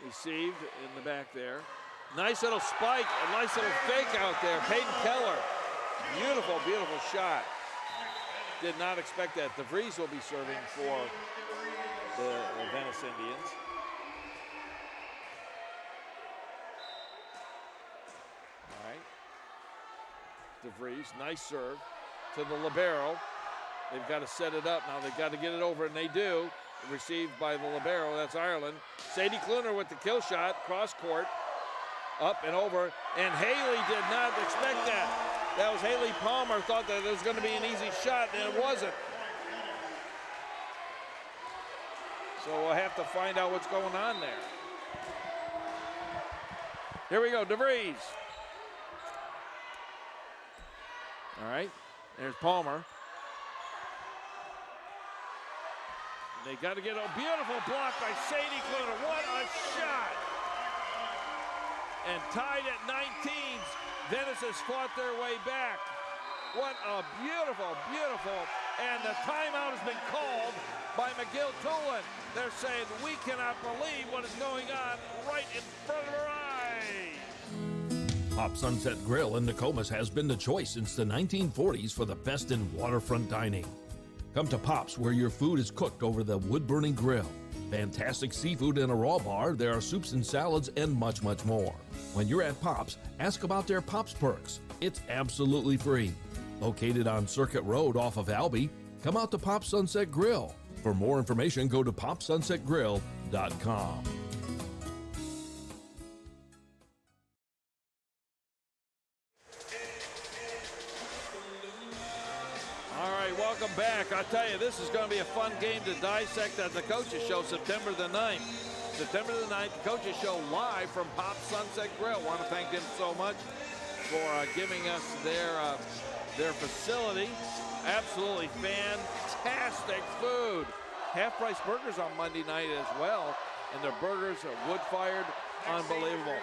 Received in the back there. Nice little spike, a nice little fake out there. Peyton Keller. Beautiful, beautiful shot. Did not expect that. DeVries will be serving for the Venice Indians. DeVries, nice serve to the libero. They've got to set it up now. They've got to get it over, and they do. Received by the libero, that's Ireland. Sadie Kluner with the kill shot, cross court, up and over. And Haley did not expect that. That was Haley Palmer, thought that it was going to be an easy shot, and it wasn't. So we'll have to find out what's going on there. Here we go, DeVries. All right, there's Palmer. They got to get a beautiful block by Sadie Kluner. What a shot! And tied at 19s, Venice has fought their way back. What a beautiful, beautiful, and the timeout has been called by McGill-Toolen. They're saying, we cannot believe what is going on right in front of our eyes. Pop Sunset Grill in Nokomis has been the choice since the 1940s for the best in waterfront dining. Come to Pop's where your food is cooked over the wood-burning grill. Fantastic seafood in a raw bar, there are soups and salads, and much, much more. When you're at Pop's, ask about their Pop's Perks. It's absolutely free. Located on Circuit Road off of Albee, come out to Pop Sunset Grill. For more information, go to popsunsetgrill.com. All right, welcome back. I tell you, this is going to be a fun game to dissect at the Coaches Show September the 9th. September the 9th, the Coaches Show live from Pop Sunset Grill. Want to thank them so much for giving us their facility. Absolutely fantastic food. Half-price burgers on Monday night as well, and their burgers are wood-fired, unbelievable.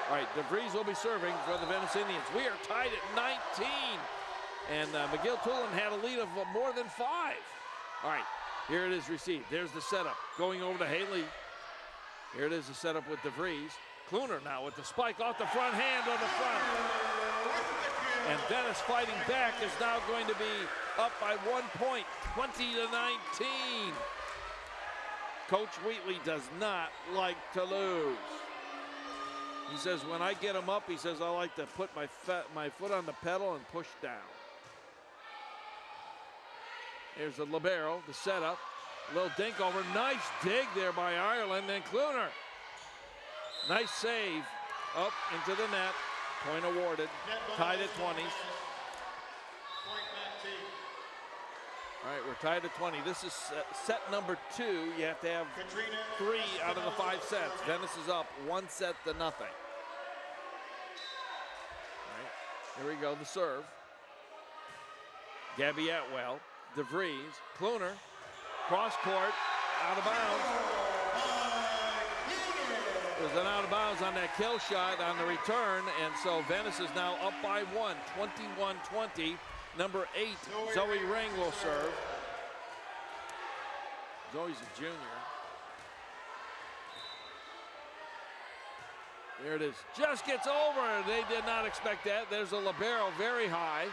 All right, DeVries will be serving for the Venice Indians. We are tied at 19, and McGill-Toolen had a lead of more than 5. All right, here it is received. There's the setup, going over to Haley. Here it is, the setup with DeVries. Kluner now with the spike off the front hand on the front. And Venice fighting back is now going to be up by 1 point, 20-19. Coach Wheatley does not like to lose. He says, when I get him up, he says, I like to put my foot on the pedal and push down. Here's the libero, the setup. Little dink over, nice dig there by Ireland, and Kluner. Nice save, up into the net. Point awarded, tied at 20s. All right, we're tied at 20. This is set number 2. You have to have 3 out of the 5 sets. Venice is up 1 set to nothing. All right, here we go, the serve. Gabby Atwell, DeVries, Kluner, cross court, out of bounds. There's an out of bounds on that kill shot on the return, and so Venice is now up by 1, 21-20. Number 8, Zoe Ring will serve. Zoe's a junior. There it is, just gets over. They did not expect that. There's a libero very high.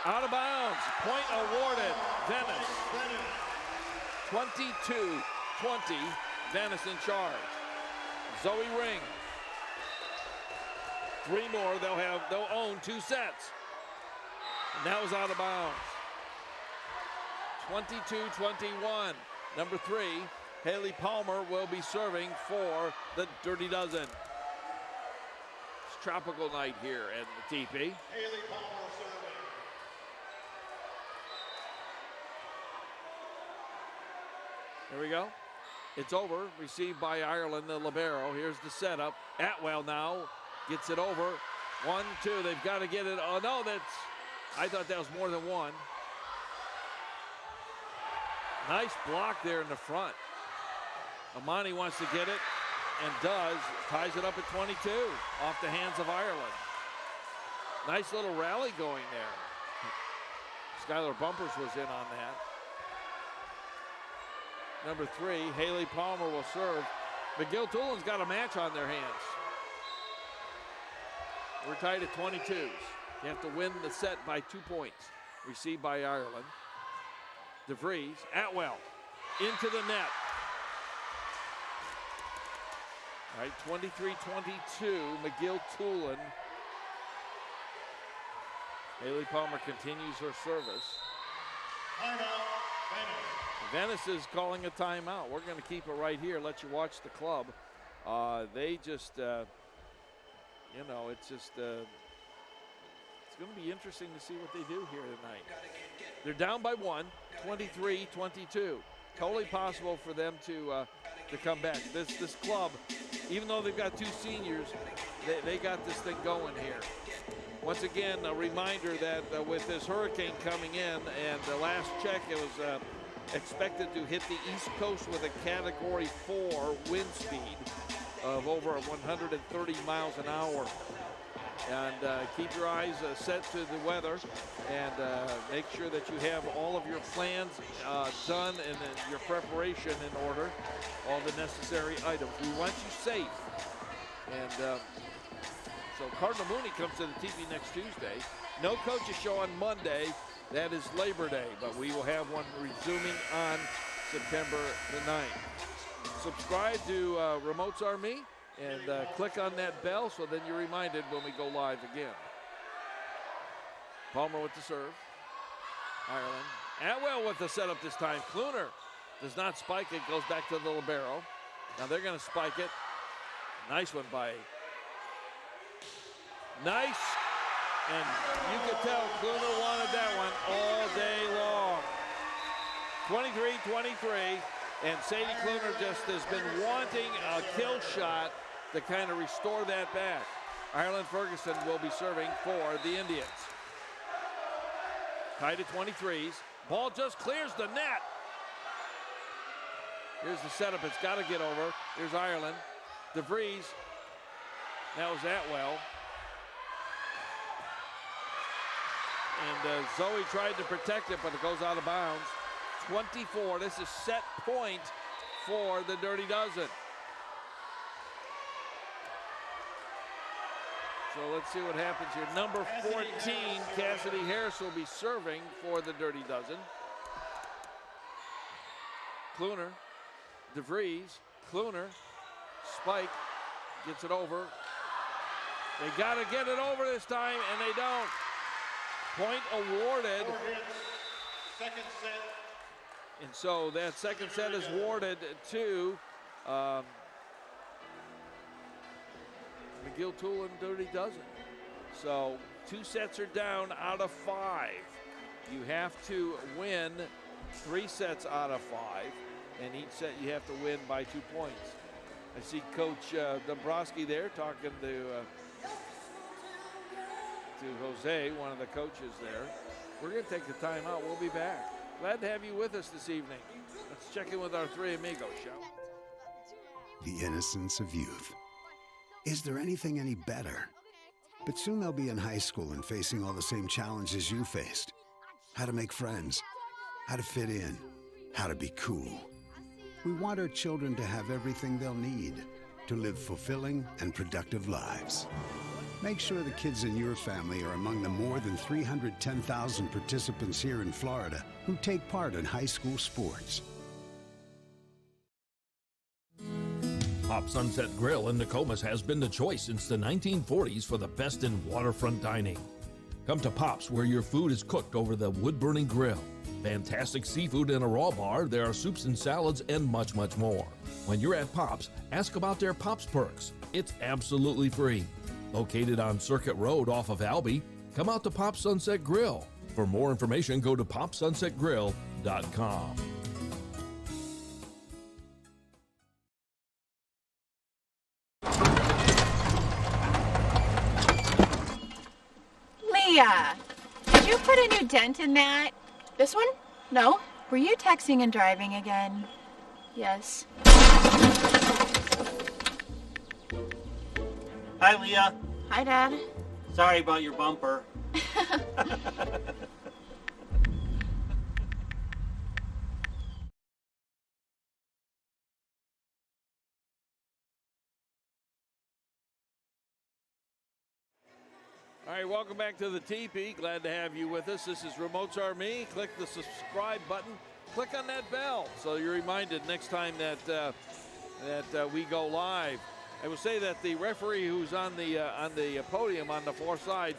Out of bounds, point awarded, Venice. 22-20, Venice in charge. Zoe Ring. 3 more, they'll own 2 sets. And that was out of bounds. 22-21. Number 3, Haley Palmer will be serving for the Dirty Dozen. It's tropical night here at the TP. Haley Palmer serving. Here we go. It's over, received by Ireland, the libero. Here's the setup. Atwell now gets it over. 1, 2, they've got to get it. Oh no, I thought that was more than 1. Nice block there in the front. Amani wants to get it and does. Ties it up at 22 off the hands of Ireland. Nice little rally going there. Skylar Bumpers was in on that. Number 3, Haley Palmer will serve. McGill-Toolen's got a match on their hands. We're tied at 22s. You have to win the set by 2 points. Received by Ireland. DeVries, Atwell, into the net. All right, 23-22, McGill-Toolen. Haley Palmer continues her service. Timeout, Venice. Venice is calling a timeout. We're going to keep it right here, let you watch the club. They just, you know, it's going to be interesting to see what they do here tonight. They're down by one, 23-22. Totally possible for them to come back. This club, even though they've got two seniors, they got this thing going here. Once again, a reminder that with this hurricane coming in, and the last check, it was expected to hit the East Coast with a Category 4 wind speed of over 130 miles an hour. And keep your eyes set to the weather, and make sure that you have all of your plans done and your preparation in order, all the necessary items. We want you safe. And so Cardinal Mooney comes to the TV next Tuesday. No coaches show on Monday. That is Labor Day, but we will have one resuming on September the 9th. Subscribe to Remotes Are Me, and click on that bell so then you're reminded when we go live again. Palmer with the serve. Ireland. Atwell with the setup this time. Kluner does not spike it, goes back to the libero. Now they're going to spike it. Nice one by. Nice. And you could tell Kluner wanted that one all day long. 23-23. And Sadie Kluner just has been wanting a kill shot to kind of restore that back. Ireland Ferguson will be serving for the Indians. Tied at 23s. Ball just clears the net. Here's the setup. It's got to get over. Here's Ireland. DeVries. That was Atwell. And Zoe tried to protect it, but it goes out of bounds. 24. This is set point for the Dirty Dozen. So let's see what happens here. Number 14, Cassidy Harris, will be serving for the Dirty Dozen. Kluner, DeVries, Kluner, spike, gets it over. They got to get it over this time, and they don't. Point awarded. Second set. And so that second set is awarded to McGill-Toolen Dirty Dozen. So 2 sets are down out of 5. You have to win 3 sets out of 5, and each set you have to win by 2 points. I see Coach Dombrowski there talking to Jose, one of the coaches there. We're going to take the time out. We'll be back. Glad to have you with us this evening. Let's check in with our three amigos, shall we? The innocence of youth. Is there anything any better? But soon they'll be in high school and facing all the same challenges you faced. How to make friends, how to fit in, how to be cool. We want our children to have everything they'll need to live fulfilling and productive lives. Make sure the kids in your family are among the more than 310,000 participants here in Florida who take part in high school sports. Pop Sunset Grill in Nokomis has been the choice since the 1940s for the best in waterfront dining. Come to Pop's, where your food is cooked over the wood-burning grill. Fantastic seafood in a raw bar, there are soups and salads, and much, much more. When you're at Pop's, ask about their Pop's Perks. It's absolutely free. Located on Circuit Road off of Albee, come out to Pop Sunset Grill. For more information, go to popsunsetgrill.com. Leah, did you put a new dent in that? This one? No? Were you texting and driving again? Yes. Hi, Leah. Hi, Dad. Sorry about your bumper. All right, welcome back to the TP. Glad to have you with us. This is Remotes Are Me. Click the subscribe button. Click on that bell so you're reminded next time that we go live. I will say that the referee who's on the podium on the far side,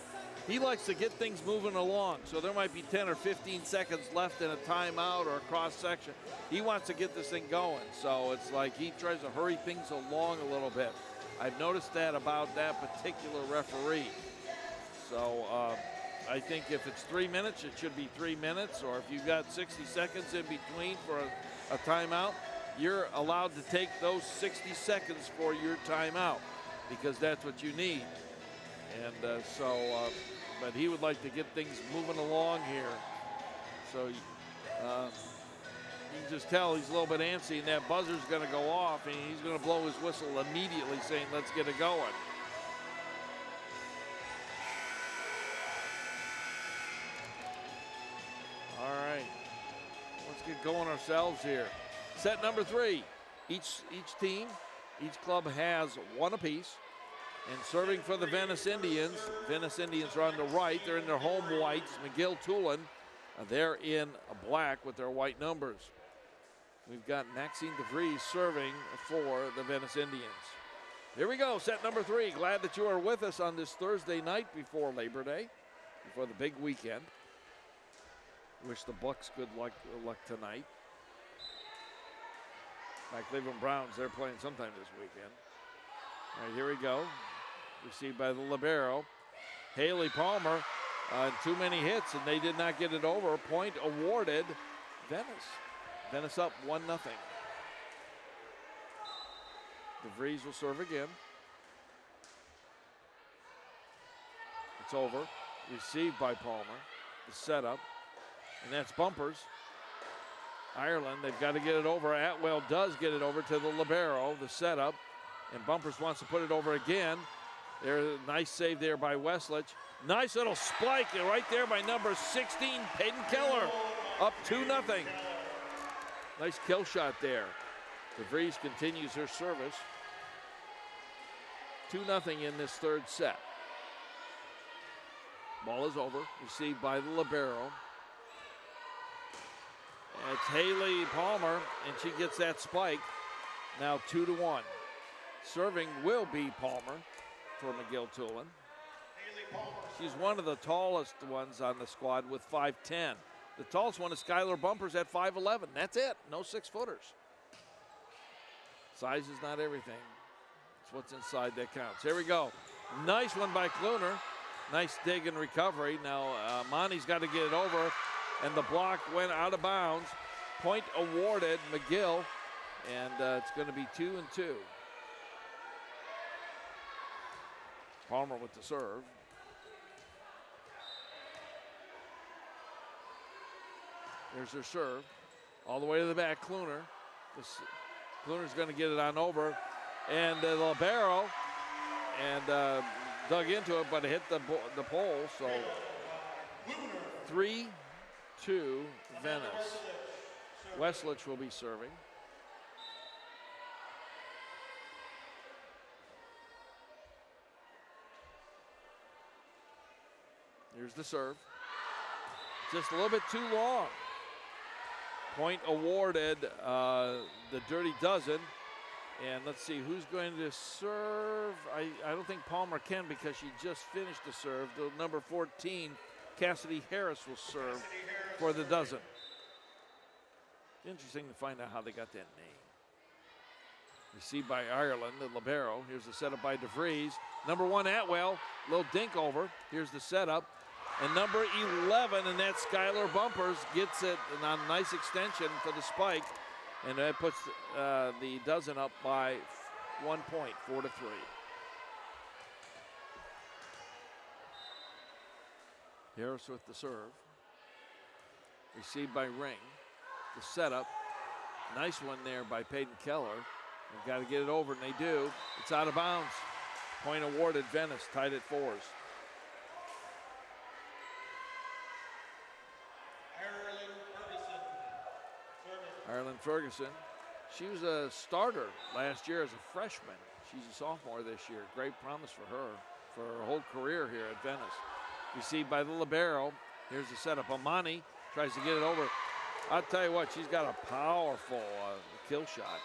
he likes to get things moving along. So there might be 10 or 15 seconds left in a timeout or a cross section. He wants to get this thing going. So it's like he tries to hurry things along a little bit. I've noticed that about that particular referee. So I think if it's 3 minutes, it should be 3 minutes, or if you've got 60 seconds in between for a timeout, you're allowed to take those 60 seconds for your timeout because that's what you need. And but he would like to get things moving along here. So you can just tell he's a little bit antsy, and that buzzer's going to go off, and he's going to blow his whistle immediately saying, let's get it going. All right, let's get going ourselves here. Set number 3. Each team, each club has one apiece. And serving for the Venice Indians are on the right. They're in their home whites. McGill-Toolen, they're in black with their white numbers. We've got Maxine DeVries serving for the Venice Indians. Here we go, set number 3. Glad that you are with us on this Thursday night before Labor Day, before the big weekend. Wish the Bucks good luck tonight. My Cleveland Browns, they're playing sometime this weekend. All right, here we go. Received by the libero. Haley Palmer, too many hits, and they did not get it over. Point awarded Venice. Venice up 1-0. DeVries will serve again. It's over. Received by Palmer. The setup. And that's Bumpers. Ireland, they've got to get it over. Atwell does get it over to the libero. The setup. And Bumpers wants to put it over again. There's a nice save there by Westlich. Nice little spike right there by number 16, Peyton Keller. Up 2-0. Nice kill shot there. DeVries continues her service. 2-0 in this third set. Ball is over. Received by the libero. It's Haley Palmer, and she gets that spike. Now 2-1. Serving will be Palmer for McGill-Toolen. She's one of the tallest ones on the squad with 5'10". The tallest one is Skylar Bumpers at 5'11". That's it, no 6-footers. Size is not everything. It's what's inside that counts. Here we go. Nice one by Kluner. Nice dig and recovery. Now Monty's got to get it over, and the block went out of bounds. Point awarded McGill, and it's going to be 2-2. Palmer with the serve. There's her serve. All the way to the back, Kluner. Kluner's going to get it on over. And the libero, and dug into it, but it hit the pole. So 3-2 Venice. Westlich will be serving. Here's the serve. Just a little bit too long. Point awarded the Dirty Dozen. And let's see who's going to serve. I don't think Palmer can because she just finished the serve. The number 14, Cassidy Harris, will serve for the Dozen. Interesting to find out how they got that name. Received by Ireland, the libero. Here's the setup by DeVries. Number 1, Atwell, little dink over. Here's the setup. And number 11, and that's Skylar Bumpers, gets it on a nice extension for the spike. And that puts the Dozen up by 1 point, 4-3. Harris with the serve. Received by Ring. The setup. Nice one there by Peyton Keller. They've got to get it over, and they do. It's out of bounds. Point awarded Venice, tied at 4s. Ireland Ferguson. She was a starter last year as a freshman. She's a sophomore this year. Great promise for her whole career here at Venice. Received by the libero. Here's the setup. Amani tries to get it over. I'll tell you what, she's got a powerful kill shot.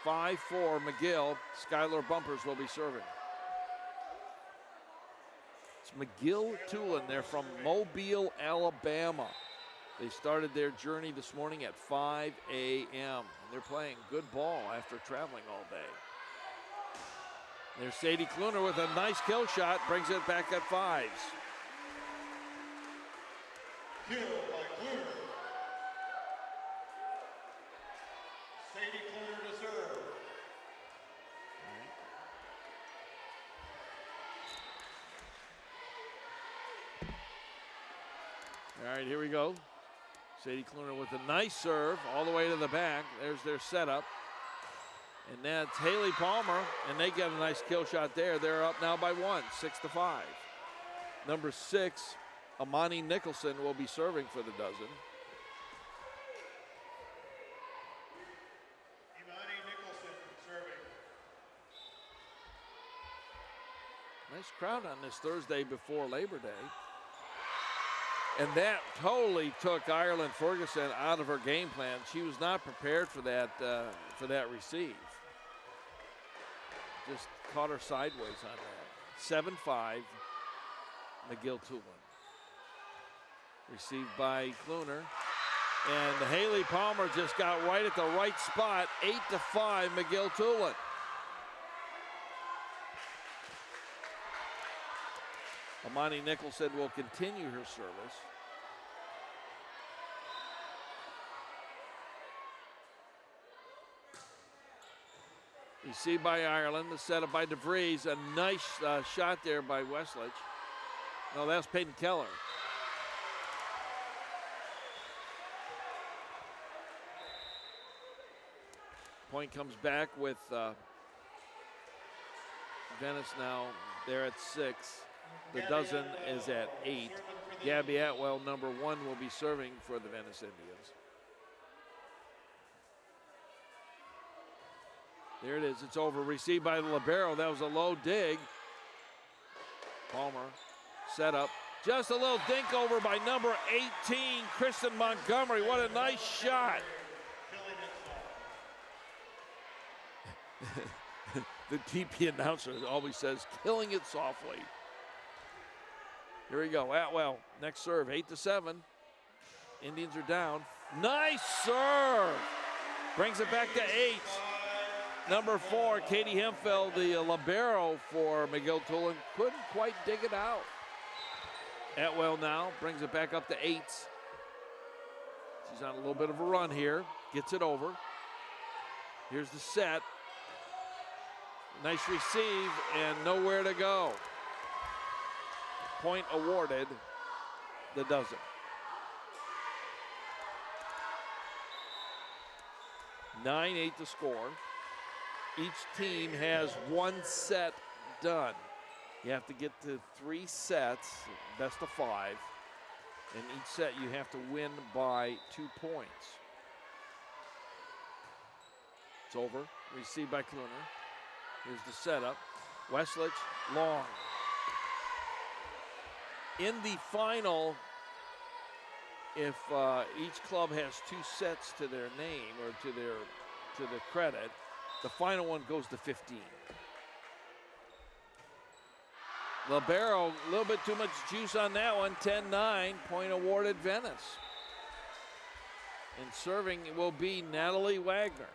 5-4 McGill. Skylar Bumpers will be serving. It's McGill-Toolen. They're from Mobile, Alabama. They started their journey this morning at 5 a.m. They're playing good ball after traveling all day. There's Sadie Kluner with a nice kill shot, brings it back at 5s. Kill by Kluner. Sadie Kluner to serve. All right, here we go. Sadie Kluner with a nice serve all the way to the back. There's their setup. And that's Haley Palmer, and they get a nice kill shot there. They're up now by 1, 6-5. Number 6, Amani Nicholson will be serving for the dozen. Imani Nicholson serving. Nice crowd on this Thursday before Labor Day. And that totally took Ireland Ferguson out of her game plan. She was not prepared for that receive. Just caught her sideways on that. 7-5, McGill-Toolen. Received by Kluner. And Haley Palmer just got right at the right spot. 8-5, McGill-Toolen. Amani Nicholson will continue her service. Received by Ireland, the setup by DeVries. A nice shot there by Westledge. No, that's Peyton Keller. Point comes back with Venice now. They're at 6. The dozen is at 8. Gabby Atwell, number 1, will be serving for the Venice Indians. There it is. It's over. Received by the libero. That was a low dig. Palmer set up. Just a little dink over by number 18, Kristen Montgomery. What a nice shot. The TP announcer always says, killing it softly. Here we go. Atwell, next serve, 8-7. Indians are down. Nice serve. Brings it back to 8. Number 4, Katie Hemphill, the libero for McGill-Toolen, couldn't quite dig it out. Atwell now brings it back up to 8. She's on a little bit of a run here. Gets it over. Here's the set. Nice receive and nowhere to go. Point awarded, the dozen. 9-8 to score. Each team has 1 set done. You have to get to 3 sets, best of 5. And each set you have to win by 2 points. It's over, received by Kluner. Here's the setup. Westledge, long. In the final, if each club has 2 sets to their name or to their credit, the final one goes to 15. Libero, a little bit too much juice on that one. 10-9, point awarded Venice. And serving will be Natalie Wagner.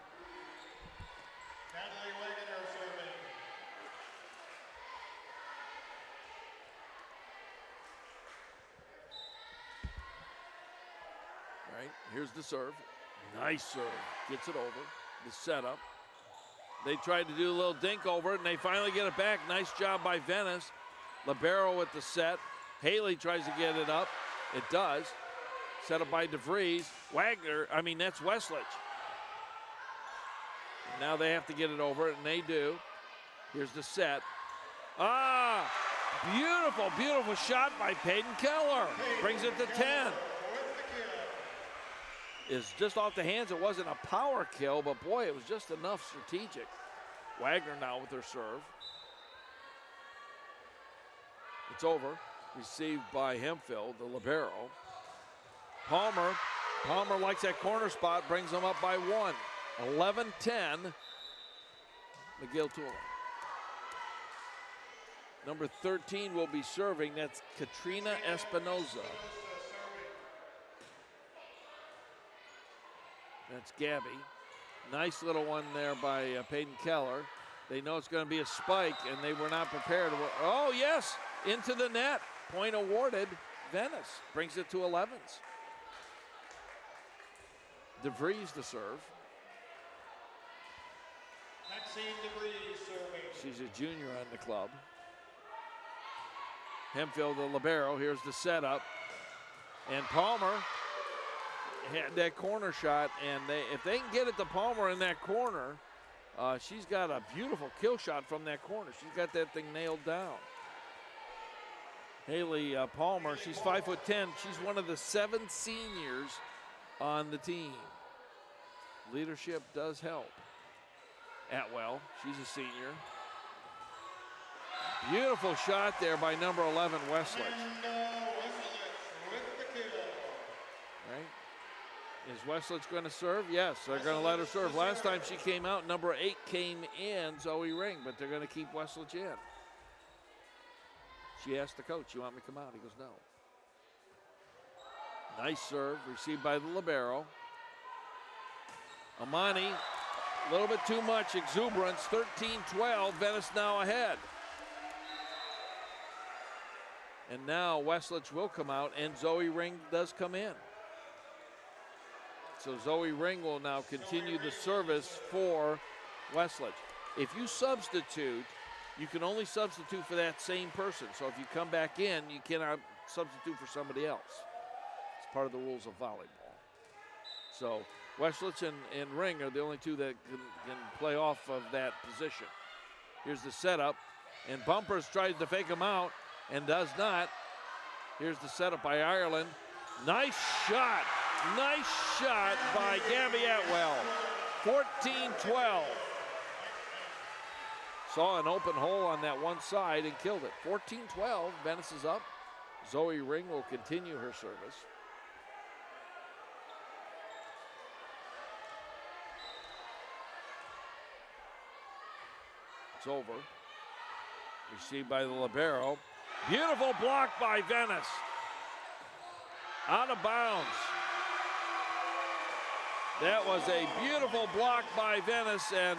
Natalie Wagner serving. All right, here's the serve. Nice serve. Gets it over. The setup. They tried to do a little dink over it, and they finally get it back. Nice job by Venice. Libero with the set. Haley tries to get it up. It does. Set up by DeVries. That's Westledge. And now they have to get it over, and they do. Here's the set. Beautiful, beautiful shot by Peyton Keller. Brings it to 10. Is just off the hands. It wasn't a power kill, but boy, it was just enough strategic. Wagner now with her serve. It's over. Received by Hemphill, the libero. Palmer likes that corner spot, brings them up by 1. 11-10, McGill-Toolen. Number 13 will be serving. That's Katrina Espinoza. That's Gabby. Nice little one there by Peyton Keller. They know it's going to be a spike, and they were not prepared. Oh, yes, into the net. Point awarded, Venice brings it to 11s. DeVries to serve. Maxine DeVries serving. She's a junior on the club. Hemphill, the libero. Here's the setup. And Palmer had that corner shot, and if they can get it to Palmer in that corner, she's got a beautiful kill shot from that corner. She's got that thing nailed down. Haley Palmer, she's 5'10". She's one of the 7 seniors on the team. Leadership does help. Atwell, she's a senior. Beautiful shot there by number 11, Westledge. Right? Is Westledge going to serve? Yes, they're going to let her serve. Last time she came out, number 8 came in, Zoe Ring, but they're going to keep Westledge in. She asked the coach, "You want me to come out?" He goes, "No." Nice serve, received by the libero. Amani, a little bit too much exuberance. 13-12, Venice now ahead. And now Westledge will come out, and Zoe Ring does come in. So Zoe Ring will now continue the service for Westledge. If you substitute, you can only substitute for that same person. So if you come back in, you cannot substitute for somebody else. It's part of the rules of volleyball. So Westledge and Ring are the only two that can play off of that position. Here's the setup, and Bumpers tries to fake him out and does not. Here's the setup by Ireland. Nice shot by Gabby Atwell. 14-12. Saw an open hole on that one side and killed it. 14-12, Venice is up. Zoe Ring will continue her service. It's over. Received by the libero. Beautiful block by Venice. Out of bounds. That was a beautiful block by Venice, and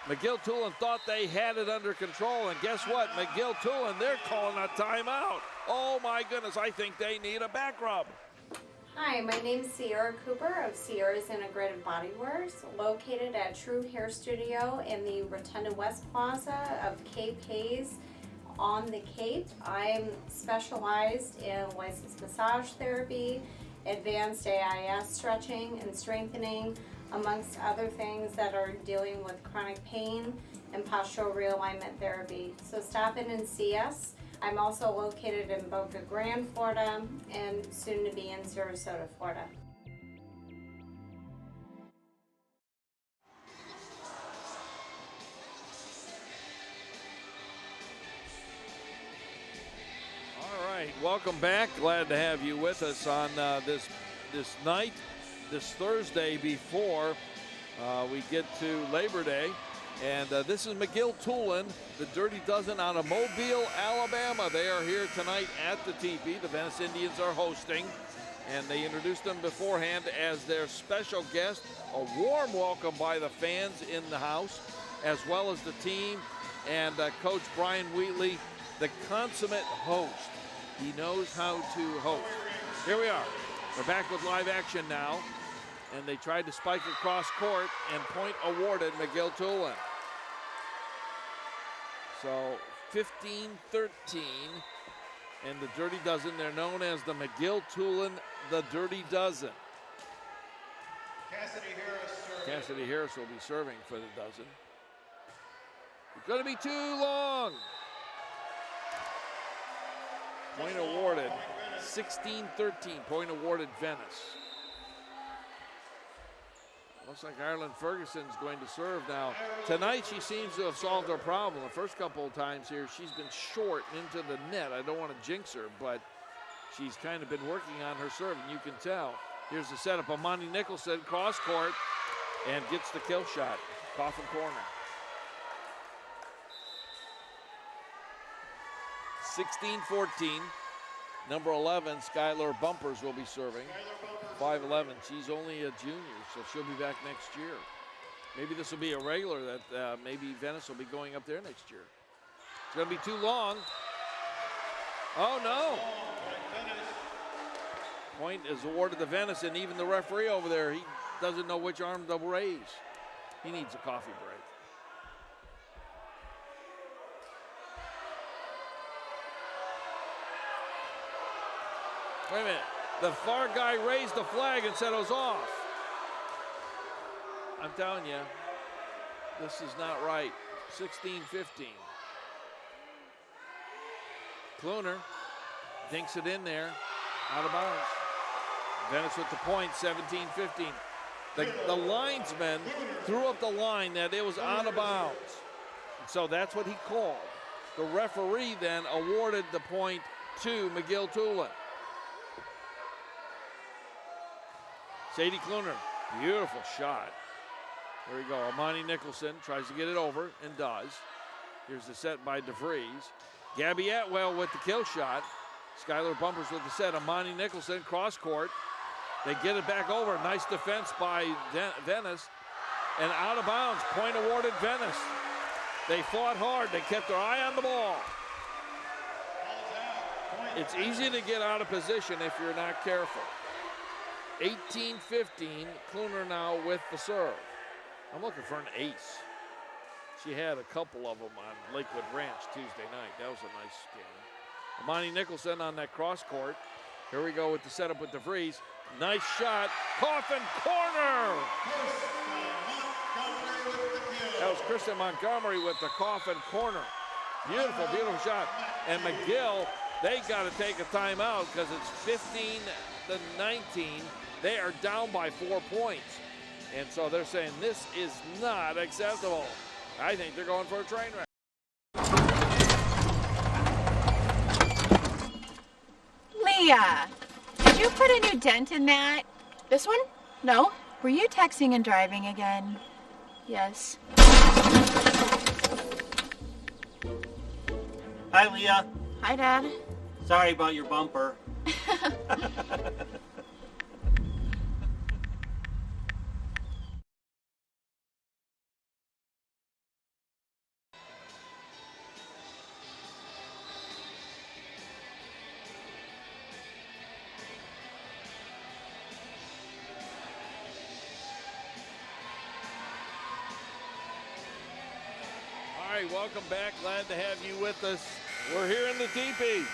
McGill-Toolen thought they had it under control, and guess what? McGill-Toolen, they're calling a timeout. Oh my goodness, I think they need a back rub. Hi, my name's Sierra Cooper of Sierra's Integrated Bodywears, located at True Hair Studio in the Rotunda West Plaza of Cape Hayes on the Cape. I'm specialized in licensed massage therapy, advanced AIS stretching and strengthening, amongst other things that are dealing with chronic pain and postural realignment therapy. So stop in and see us. I'm also located in Boca Grande, Florida, and soon to be in Sarasota, Florida. All right, welcome back. Glad to have you with us on this night, this Thursday before we get to Labor Day. And this is McGill-Toolen, the Dirty Dozen out of Mobile, Alabama. They are here tonight at the teepee. The Venice Indians are hosting, and they introduced them beforehand as their special guest. A warm welcome by the fans in the house, as well as the team and Coach Brian Wheatley, the consummate host. He knows how to host. Here we are. We're back with live action now, and they tried to spike across court, and point awarded McGill-Toolen. So 15-13, and the Dirty Dozen, they're known as the McGill-Toolen, the Dirty Dozen. Cassidy Harris serving. Cassidy Harris will be serving for the Dozen. It's going to be too long. Point awarded, 16-13, point awarded Venice. Looks like Ireland Ferguson's going to serve now. Tonight she seems to have solved her problem. The first couple of times here, she's been short into the net. I don't want to jinx her, but she's kind of been working on her serve, and you can tell. Here's the setup. Amani Nicholson, cross court, and gets the kill shot. Coffin corner. 16-14. Number 11, Skylar Bumpers will be serving. 5'11". She's only a junior, so she'll be back next year. Maybe this will be a regular that maybe Venice will be going up there next year. It's going to be too long. Oh, no. Point is awarded to Venice, and even the referee over there, he doesn't know which arm to raise. He needs a coffee break. Wait a minute. The far guy raised the flag and said it was off. I'm telling you, this is not right. 16-15. Kluner dinks it in there, out of bounds. Venice with the point, 17-15. The linesman threw up the line that it was out of bounds. So that's what he called. The referee then awarded the point to McGill-Toolen. Sadie Kluner, beautiful shot. There we go. Amani Nicholson tries to get it over and does. Here's the set by DeVries. Gabby Atwell with the kill shot. Skylar Bumpers with the set. Amani Nicholson, cross court. They get it back over. Nice defense by Venice. And out of bounds. Point awarded Venice. They fought hard. They kept their eye on the ball. It's easy to get out of position if you're not careful. 18-15. Kluner now with the serve. I'm looking for an ace. She had a couple of them on Lakewood Ranch Tuesday night. That was a nice game. Amani Nicholson on that cross court. Here we go with the setup with DeVries. Nice shot. Coffin corner. That was Kristen Montgomery with the Coffin corner. Beautiful, beautiful shot. And McGill, they got to take a timeout because it's 15-19. They are down by 4 points. And so they're saying this is not acceptable. I think they're going for a train wreck. Leah, did you put a new dent in that? This one? No. Were you texting and driving again? Yes. Hi, Leah. Hi, Dad. Sorry about your bumper. Welcome back. Glad to have you with us. We're here in the teepee.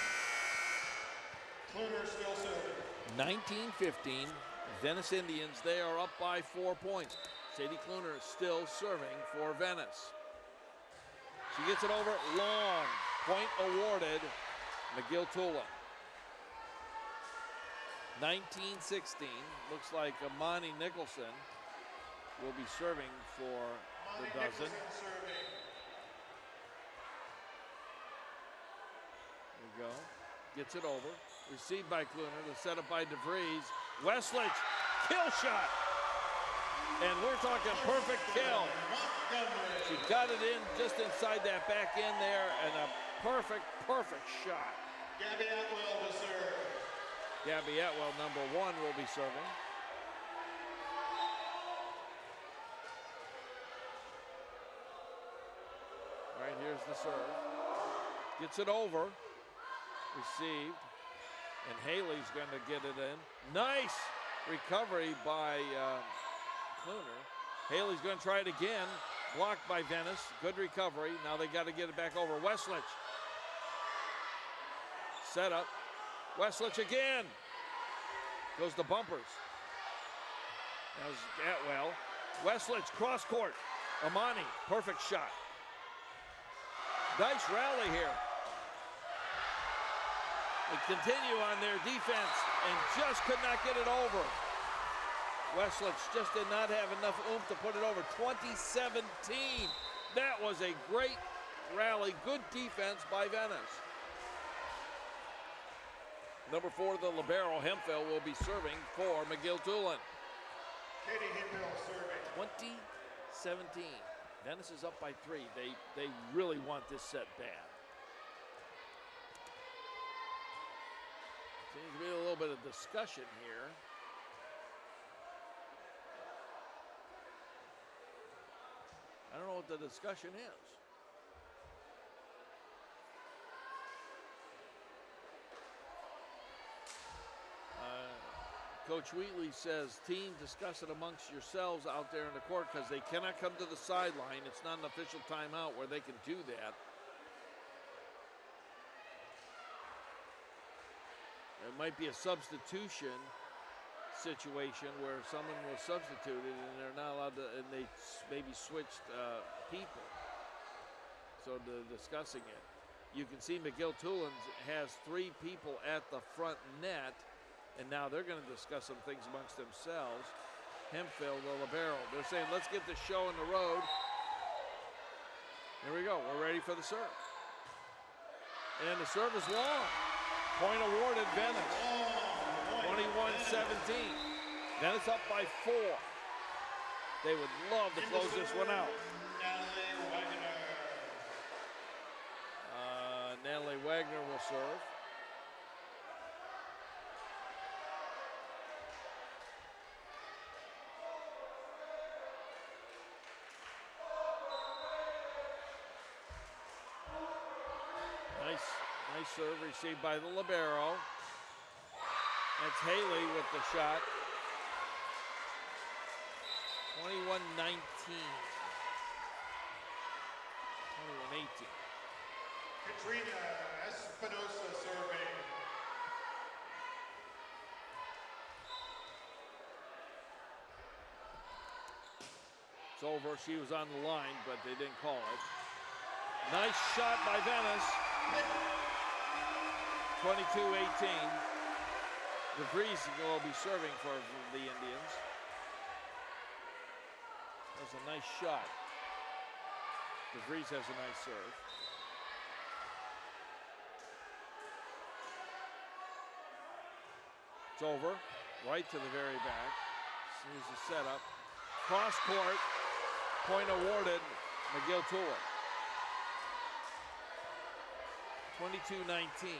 Kluner still serving. 19-15. Venice Indians, they are up by 4 points. Sadie Kluner is still serving for Venice. She gets it over long. Point awarded McGill-Toolen. 19-16. Looks like Amani Nicholson will be serving for the dozen. Go. Gets it over. Received by Kluner. The setup by DeVries. Westlich. Kill shot. And we're talking perfect kill. She got it in just inside that back end there, and a perfect shot. Gabby Atwell to serve. Gabby Atwell, number 1, will be serving. All right, here's the serve. Gets it over. Received, and Haley's going to get it in. Nice recovery by Kluner. Haley's going to try it again. Blocked by Venice. Good recovery. Now they got to get it back over. Westlich. Set up. Westlich again. Goes to Bumpers. That was Atwell. Westlich, cross court. Amani, perfect shot. Nice rally here. They continue on their defense and just could not get it over. Westlich just did not have enough oomph to put it over. 20-17. That was a great rally. Good defense by Venice. Number 4, the libero, Hemphill, will be serving for McGill-Toolen. Katie Hemphill serving. 20-17. Venice is up by 3. They really want this set bad. Seems to be a little bit of discussion here. I don't know what the discussion is. Coach Wheatley says, team, discuss it amongst yourselves out there in the court because they cannot come to the sideline. It's not an official timeout where they can do that. It might be a substitution situation where someone was substituted and they're not allowed to, and they maybe switched people. So they're discussing it. You can see McGill-Toolen has 3 people at the front net, and now they're going to discuss some things amongst themselves. Hemphill, the libero. They're saying, let's get the show on the road. Here we go. We're ready for the serve. And the serve is long. Point awarded Venice. 21-17. Venice up by 4. They would love to close this one out. Natalie Wagner will serve. Nice serve received by the libero. That's Haley with the shot. 21-19. 21-18. Katrina Espinosa serving. It's over. She was on the line, but they didn't call it. Nice shot by Venice. 22-18. DeVries will be serving for the Indians. That's a nice shot. DeVries has a nice serve. It's over, right to the very back. Here's the setup. Cross court, point awarded, McGill-Toolen. 22-19.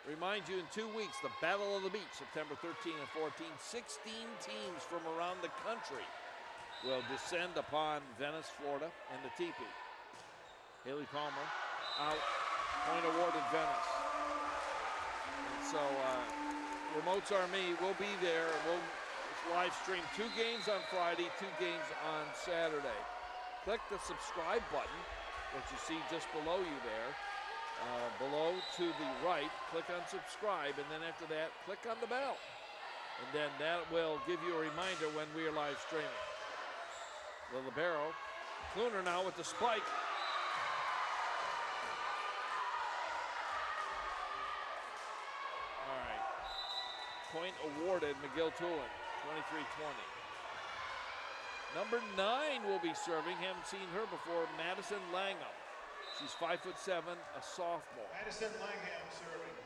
Remind you, in 2 weeks, the Battle of the Beach, September 13 and 14. 16 teams from around the country will descend upon Venice, Florida, and the teepee. Haley Palmer out, point awarded Venice. And so, Remotes Army will be there. We'll live stream 2 games on Friday, 2 games on Saturday. Click the subscribe button that you see just below you there. Below to the right, click on subscribe, and then after that, click on the bell. And then that will give you a reminder when we are live streaming. The libero, Kluner now with the spike. All right, point awarded McGill-Toolen, 23-20. Number 9 will be serving. Haven't seen her before, Madison Langham. She's 5'7", a sophomore. Madison Langham serving.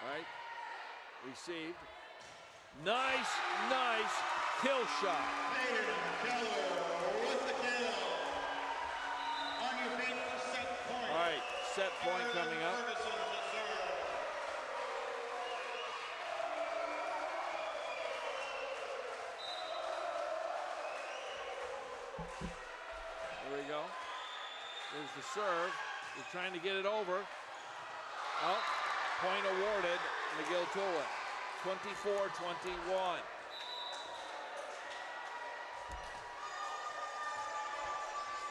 All right, received. Nice kill shot. Hayden Keller with the kill. On your feet for set point. All right, set point coming up. Ferguson to serve. There we go. There's the serve. They're trying to get it over. Oh, point awarded, McGill-Toolen, 24-21.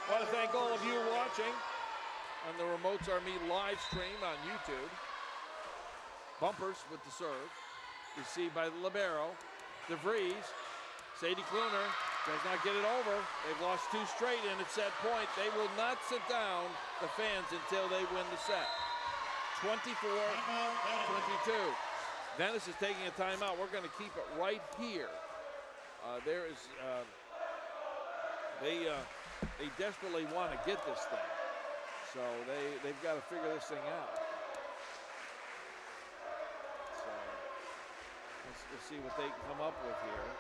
I want to thank all of you watching on the Remotes Army live stream on YouTube. Bumpers with the serve. Received by the libero. DeVries. Sadie Kluner does not get it over. They've lost 2 straight, and it's that point. They will not sit down, the fans, until they win the set. 24-22. Venice is taking a timeout. We're going to keep it right here. They desperately want to get this thing. So they've got to figure this thing out. So let's see what they can come up with here.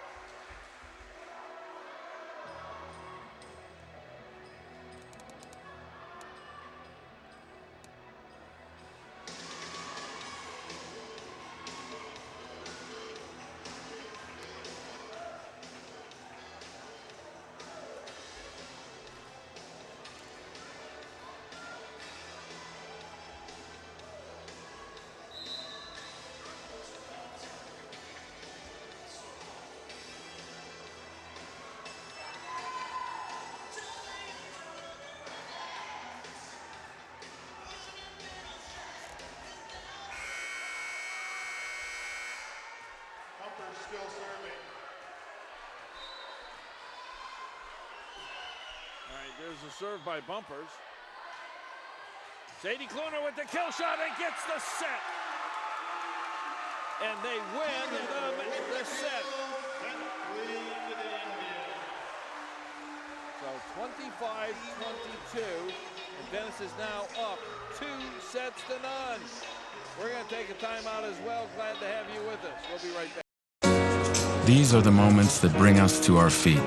There's a serve by Bumpers. Sadie Kluner with the kill shot and gets the set. And they win the set. So 25-22, and Venice is now up 2 sets to none. We're going to take a timeout as well. Glad to have you with us. We'll be right back. These are the moments that bring us to our feet.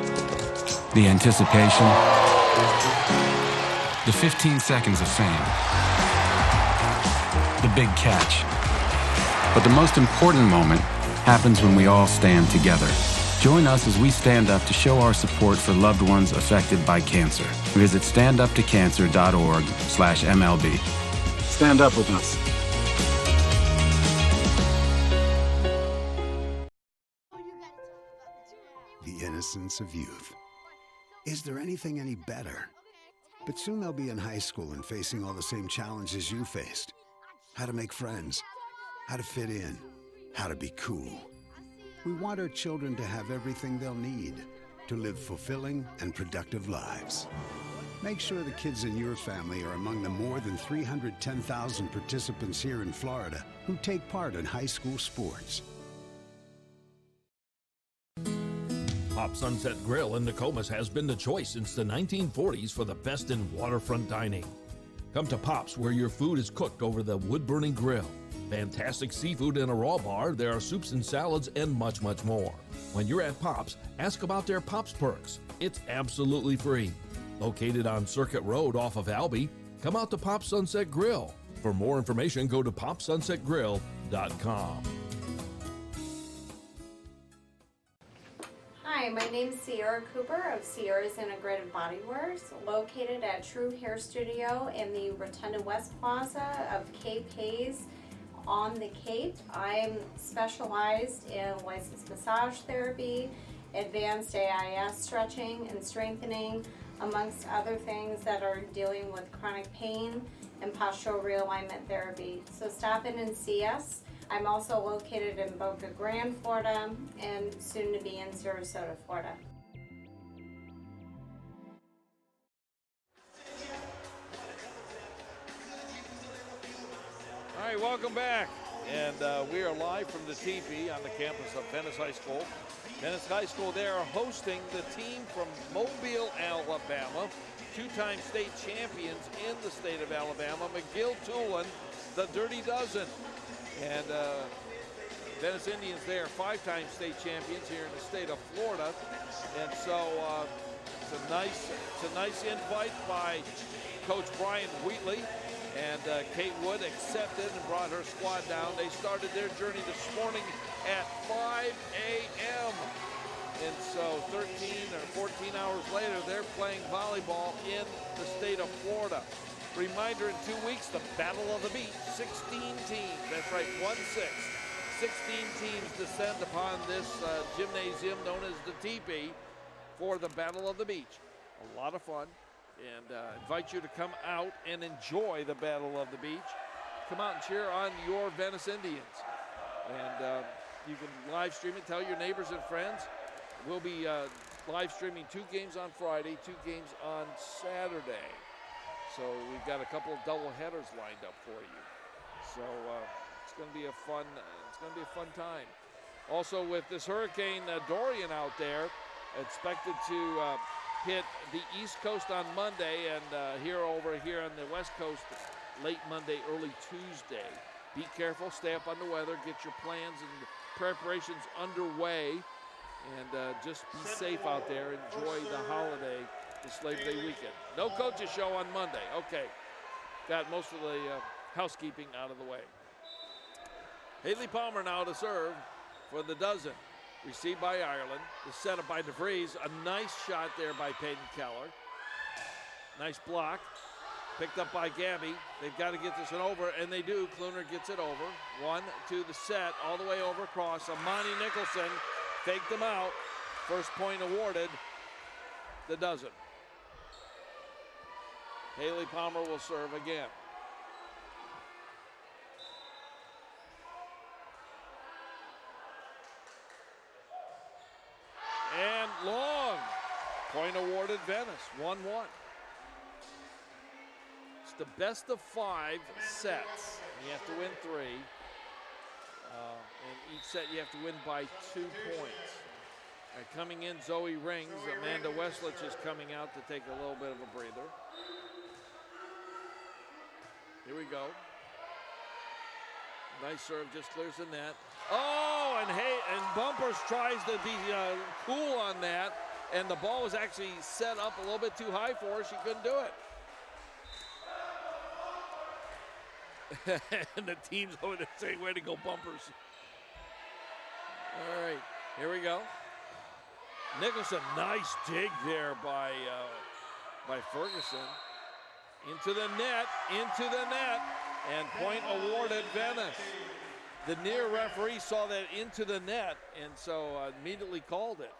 The anticipation, the 15 seconds of fame, the big catch. But the most important moment happens when we all stand together. Join us as we stand up to show our support for loved ones affected by cancer. Visit standuptocancer.org/MLB. Stand up with us. The innocence of youth. Is there anything any better? But soon they'll be in high school and facing all the same challenges you faced. How to make friends, how to fit in, how to be cool. We want our children to have everything they'll need to live fulfilling and productive lives. Make sure the kids in your family are among the more than 310,000 participants here in Florida who take part in high school sports. Pop Sunset Grill in Nokomis has been the choice since the 1940s for the best in waterfront dining. Come to Pop's where your food is cooked over the wood-burning grill. Fantastic seafood in a raw bar, there are soups and salads, and much, much more. When you're at Pop's, ask about their Pop's Perks. It's absolutely free. Located on Circuit Road off of Albee, come out to Pop Sunset Grill. For more information, go to popsunsetgrill.com. Hi, my name is Sierra Cooper of Sierra's Integrated Body Works, located at True Hair Studio in the Rotunda West Plaza of Cape Hayes on the Cape. I'm specialized in licensed massage therapy, advanced AIS stretching and strengthening, amongst other things that are dealing with chronic pain and postural realignment therapy. So stop in and see us. I'm also located in Boca Grande, Florida, and soon to be in Sarasota, Florida. All right, welcome back. And we are live from the teepee on the campus of Venice High School. Venice High School, they are hosting the team from Mobile, Alabama, two-time state champions in the state of Alabama, McGill-Toolen, the Dirty Dozen. And Venice Indians, they are five-time state champions here in the state of Florida. And so it's a nice invite by Coach Brian Wheatley. And Kate Wood accepted and brought her squad down. They started their journey this morning at 5 a.m. And so 13 or 14 hours later, they're playing volleyball in the state of Florida. Reminder, in 2 weeks, the Battle of the Beach, 16 teams. That's right, 1-6. 16 teams descend upon this gymnasium known as the teepee for the Battle of the Beach. A lot of fun. And invite you to come out and enjoy the Battle of the Beach. Come out and cheer on your Venice Indians. And you can live stream it, tell your neighbors and friends. We'll be live streaming 2 games on Friday, 2 games on Saturday. So we've got a couple of double headers lined up for you. So it's going to be a fun time. Also with this Hurricane Dorian out there, expected to hit the East Coast on Monday and over here on the West Coast late Monday, early Tuesday. Be careful, stay up on the weather, get your plans and preparations underway, and just be safe out there. Enjoy the holiday, this Labor Day weekend. No coaches show on Monday. Okay, got most of the housekeeping out of the way. Haley Palmer now to serve for the Dozen. Received by Ireland. The setup by DeVries. A nice shot there by Peyton Keller. Nice block. Picked up by Gabby. They've got to get this one over, and they do. Kluner gets it over. 1 to the set, all the way over across. Amani Nicholson faked them out. First point awarded. The Dozen. Haley Palmer will serve again. And long. Point awarded Venice, 1-1. the best of 5 sets. You have to win 3. And each set you have to win by 2 points. All right, coming in, Zoe Rings. Amanda Westlich is coming out to take a little bit of a breather. Here we go. Nice serve, just clears the net. Oh, and Bumpers tries to be cool on that, and the ball was actually set up a little bit too high for her. She couldn't do it. And the team's over there saying, way to go, Bumpers. All right, here we go. Nicholson, nice dig there by Ferguson. Into the net, and point awarded Venice. The near referee saw that into the net, and so immediately called it.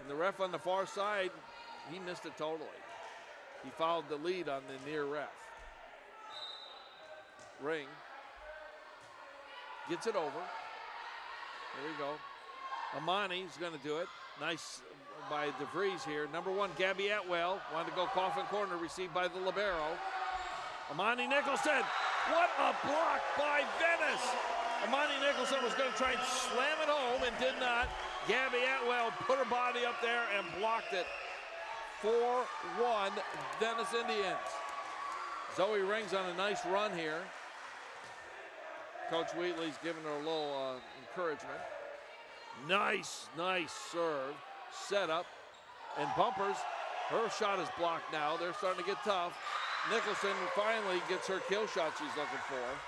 And the ref on the far side, he missed it totally. He followed the lead on the near ref. Ring gets it over. There we go. Amani's going to do it. Nice by DeVries here. Number 1, Gabby Atwell. Wanted to go coffin corner, received by the libero. Amani Nicholson. What a block by Venice. Amani Nicholson was going to try and slam it home and did not. Gabby Atwell put her body up there and blocked it. 4-1 Venice Indians. Zoe Rings on a nice run here. Coach Wheatley's giving her a little encouragement. Nice serve. Set up. And Bumpers, her shot is blocked now. They're starting to get tough. Nicholson finally gets her kill shot she's looking for.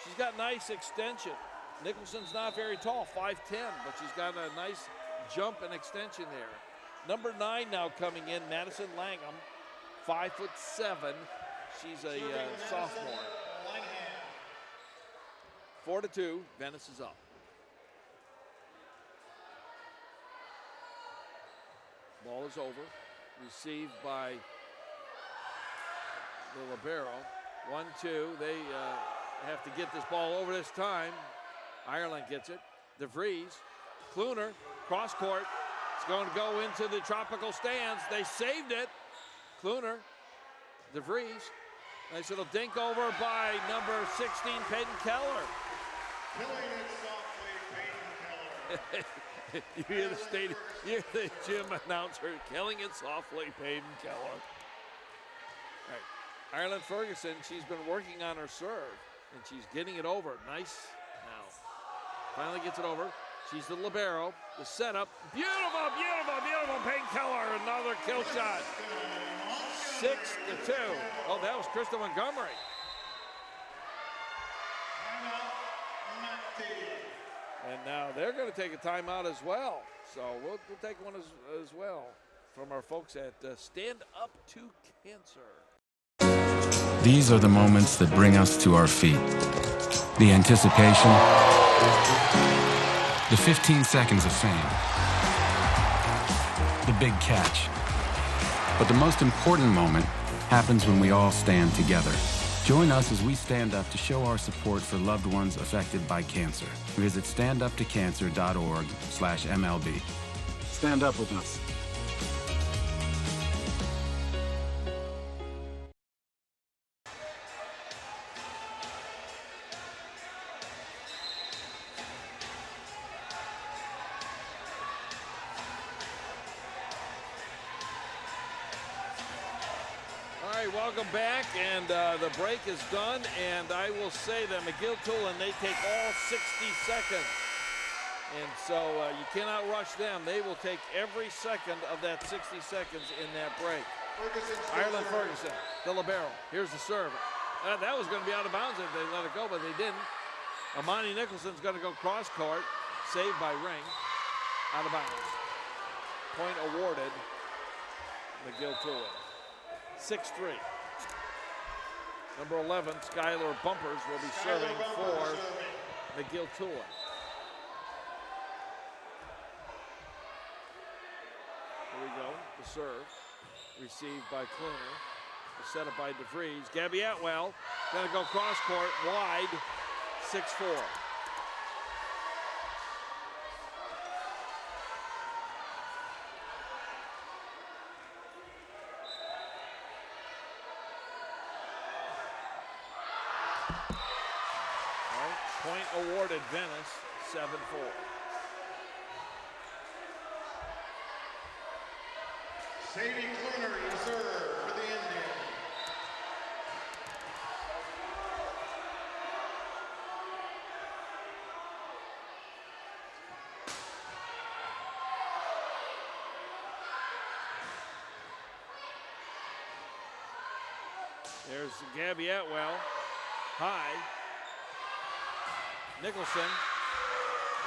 She's got nice extension. Nicholson's not very tall, 5'10", but she's got a nice jump and extension there. Number 9 now coming in, Madison Langham, 5'7". She's a sophomore. 4-2, Venice is up. Ball is over. Received by the libero. 1-2. They have to get this ball over this time. Ireland gets it. DeVries. Kluner. Cross court. It's going to go into the tropical stands. They saved it. Kluner. DeVries. Nice little dink over by number 16, Peyton Keller. Killing it softly, Peyton Keller. You hear the gym announcer killing it softly, Peyton Keller. All right, Ireland Ferguson, she's been working on her serve, and she's getting it over. Nice now. Finally gets it over. She's the libero. The setup. Beautiful, Peyton Keller. Another kill shot. 6-2. Oh, that was Krista Montgomery. And now they're going to take a timeout as well. So we'll take one as well from our folks at Stand Up to Cancer. These are the moments that bring us to our feet. The anticipation, the 15 seconds of fame, the big catch. But the most important moment happens when we all stand together. Join us as we stand up to show our support for loved ones affected by cancer. Visit standuptocancer.org/MLB. Stand up with us. Welcome back, and the break is done, and I will say that McGill-Toolen, they take all 60 seconds, and so you cannot rush them. They will take every second of that 60 seconds in that break. Ireland Ferguson, the libero. Here's the serve. That was going to be out of bounds if they let it go, but they didn't. Amani Nicholson's going to go cross court, saved by Ring, out of bounds. Point awarded, McGill-Toolen. 6-3. Number 11, Skylar Bumpers, will be serving for McGill-Toolen. Here we go, the serve. Received by Kluner. The setup by DeVries. Gabby Atwell, gonna go cross court, wide, 6-4. Point awarded Venice, 7-4. Sadie Kluner, you serve for the Indians. There's Gabby Atwell, high. Nicholson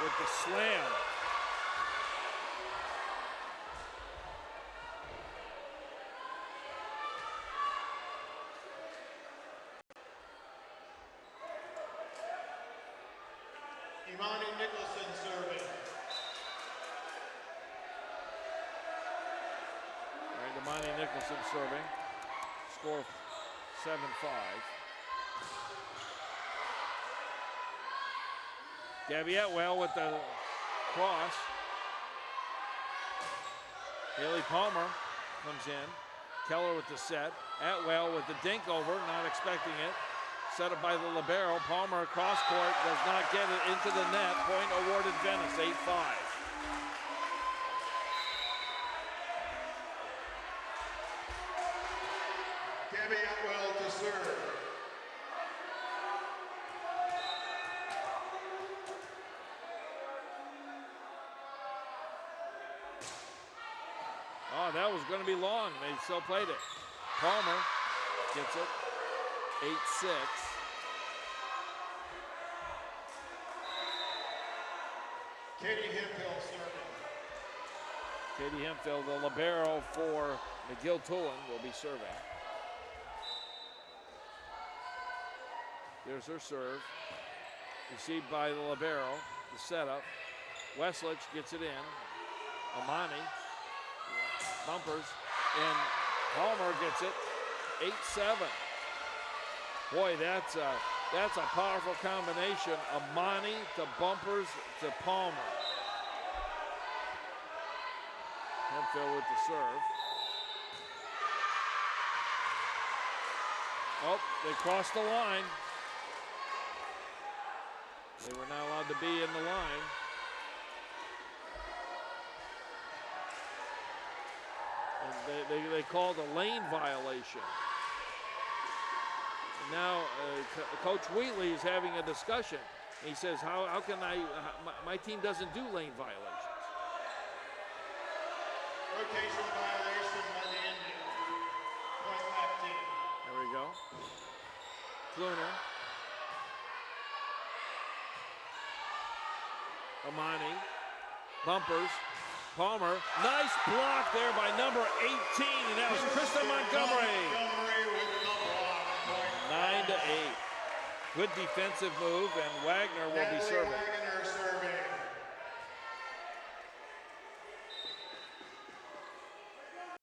with the slam. Imani Nicholson serving. All right, Imani Nicholson serving. Score 7-5. Gabby Atwell with the cross. Haley Palmer comes in. Keller with the set. Atwell with the dink over, not expecting it. Set up by the libero. Palmer cross court, does not get it into the net. Point awarded Venice, 8-5. Gabby Atwell to serve. Oh, that was going to be long. They still played it. Palmer gets it. 8-6. Katie Hemphill serving. Katie Hemphill, the libero for McGill-Toolen, will be serving. There's her serve. Received by the libero. The setup. Westlich gets it in. Amani bumpers, and Palmer gets it. 8-7. Boy, that's a powerful combination. Amani to bumpers to Palmer. Hemphill with the serve. Oh, they crossed the line. They were not allowed to be in the line. And they called a lane violation. And now Coach Wheatley is having a discussion. He says, how can my team doesn't do lane violations. Rotation violation by the Indians. Point back team. There we go. Kluner. Amani. Bumpers. Palmer. Nice block there by number 18, and that was Krista Montgomery. Montgomery with the block. Point 9-8. Good defensive move, and Wagner will be Natalie serving. Wagner serving.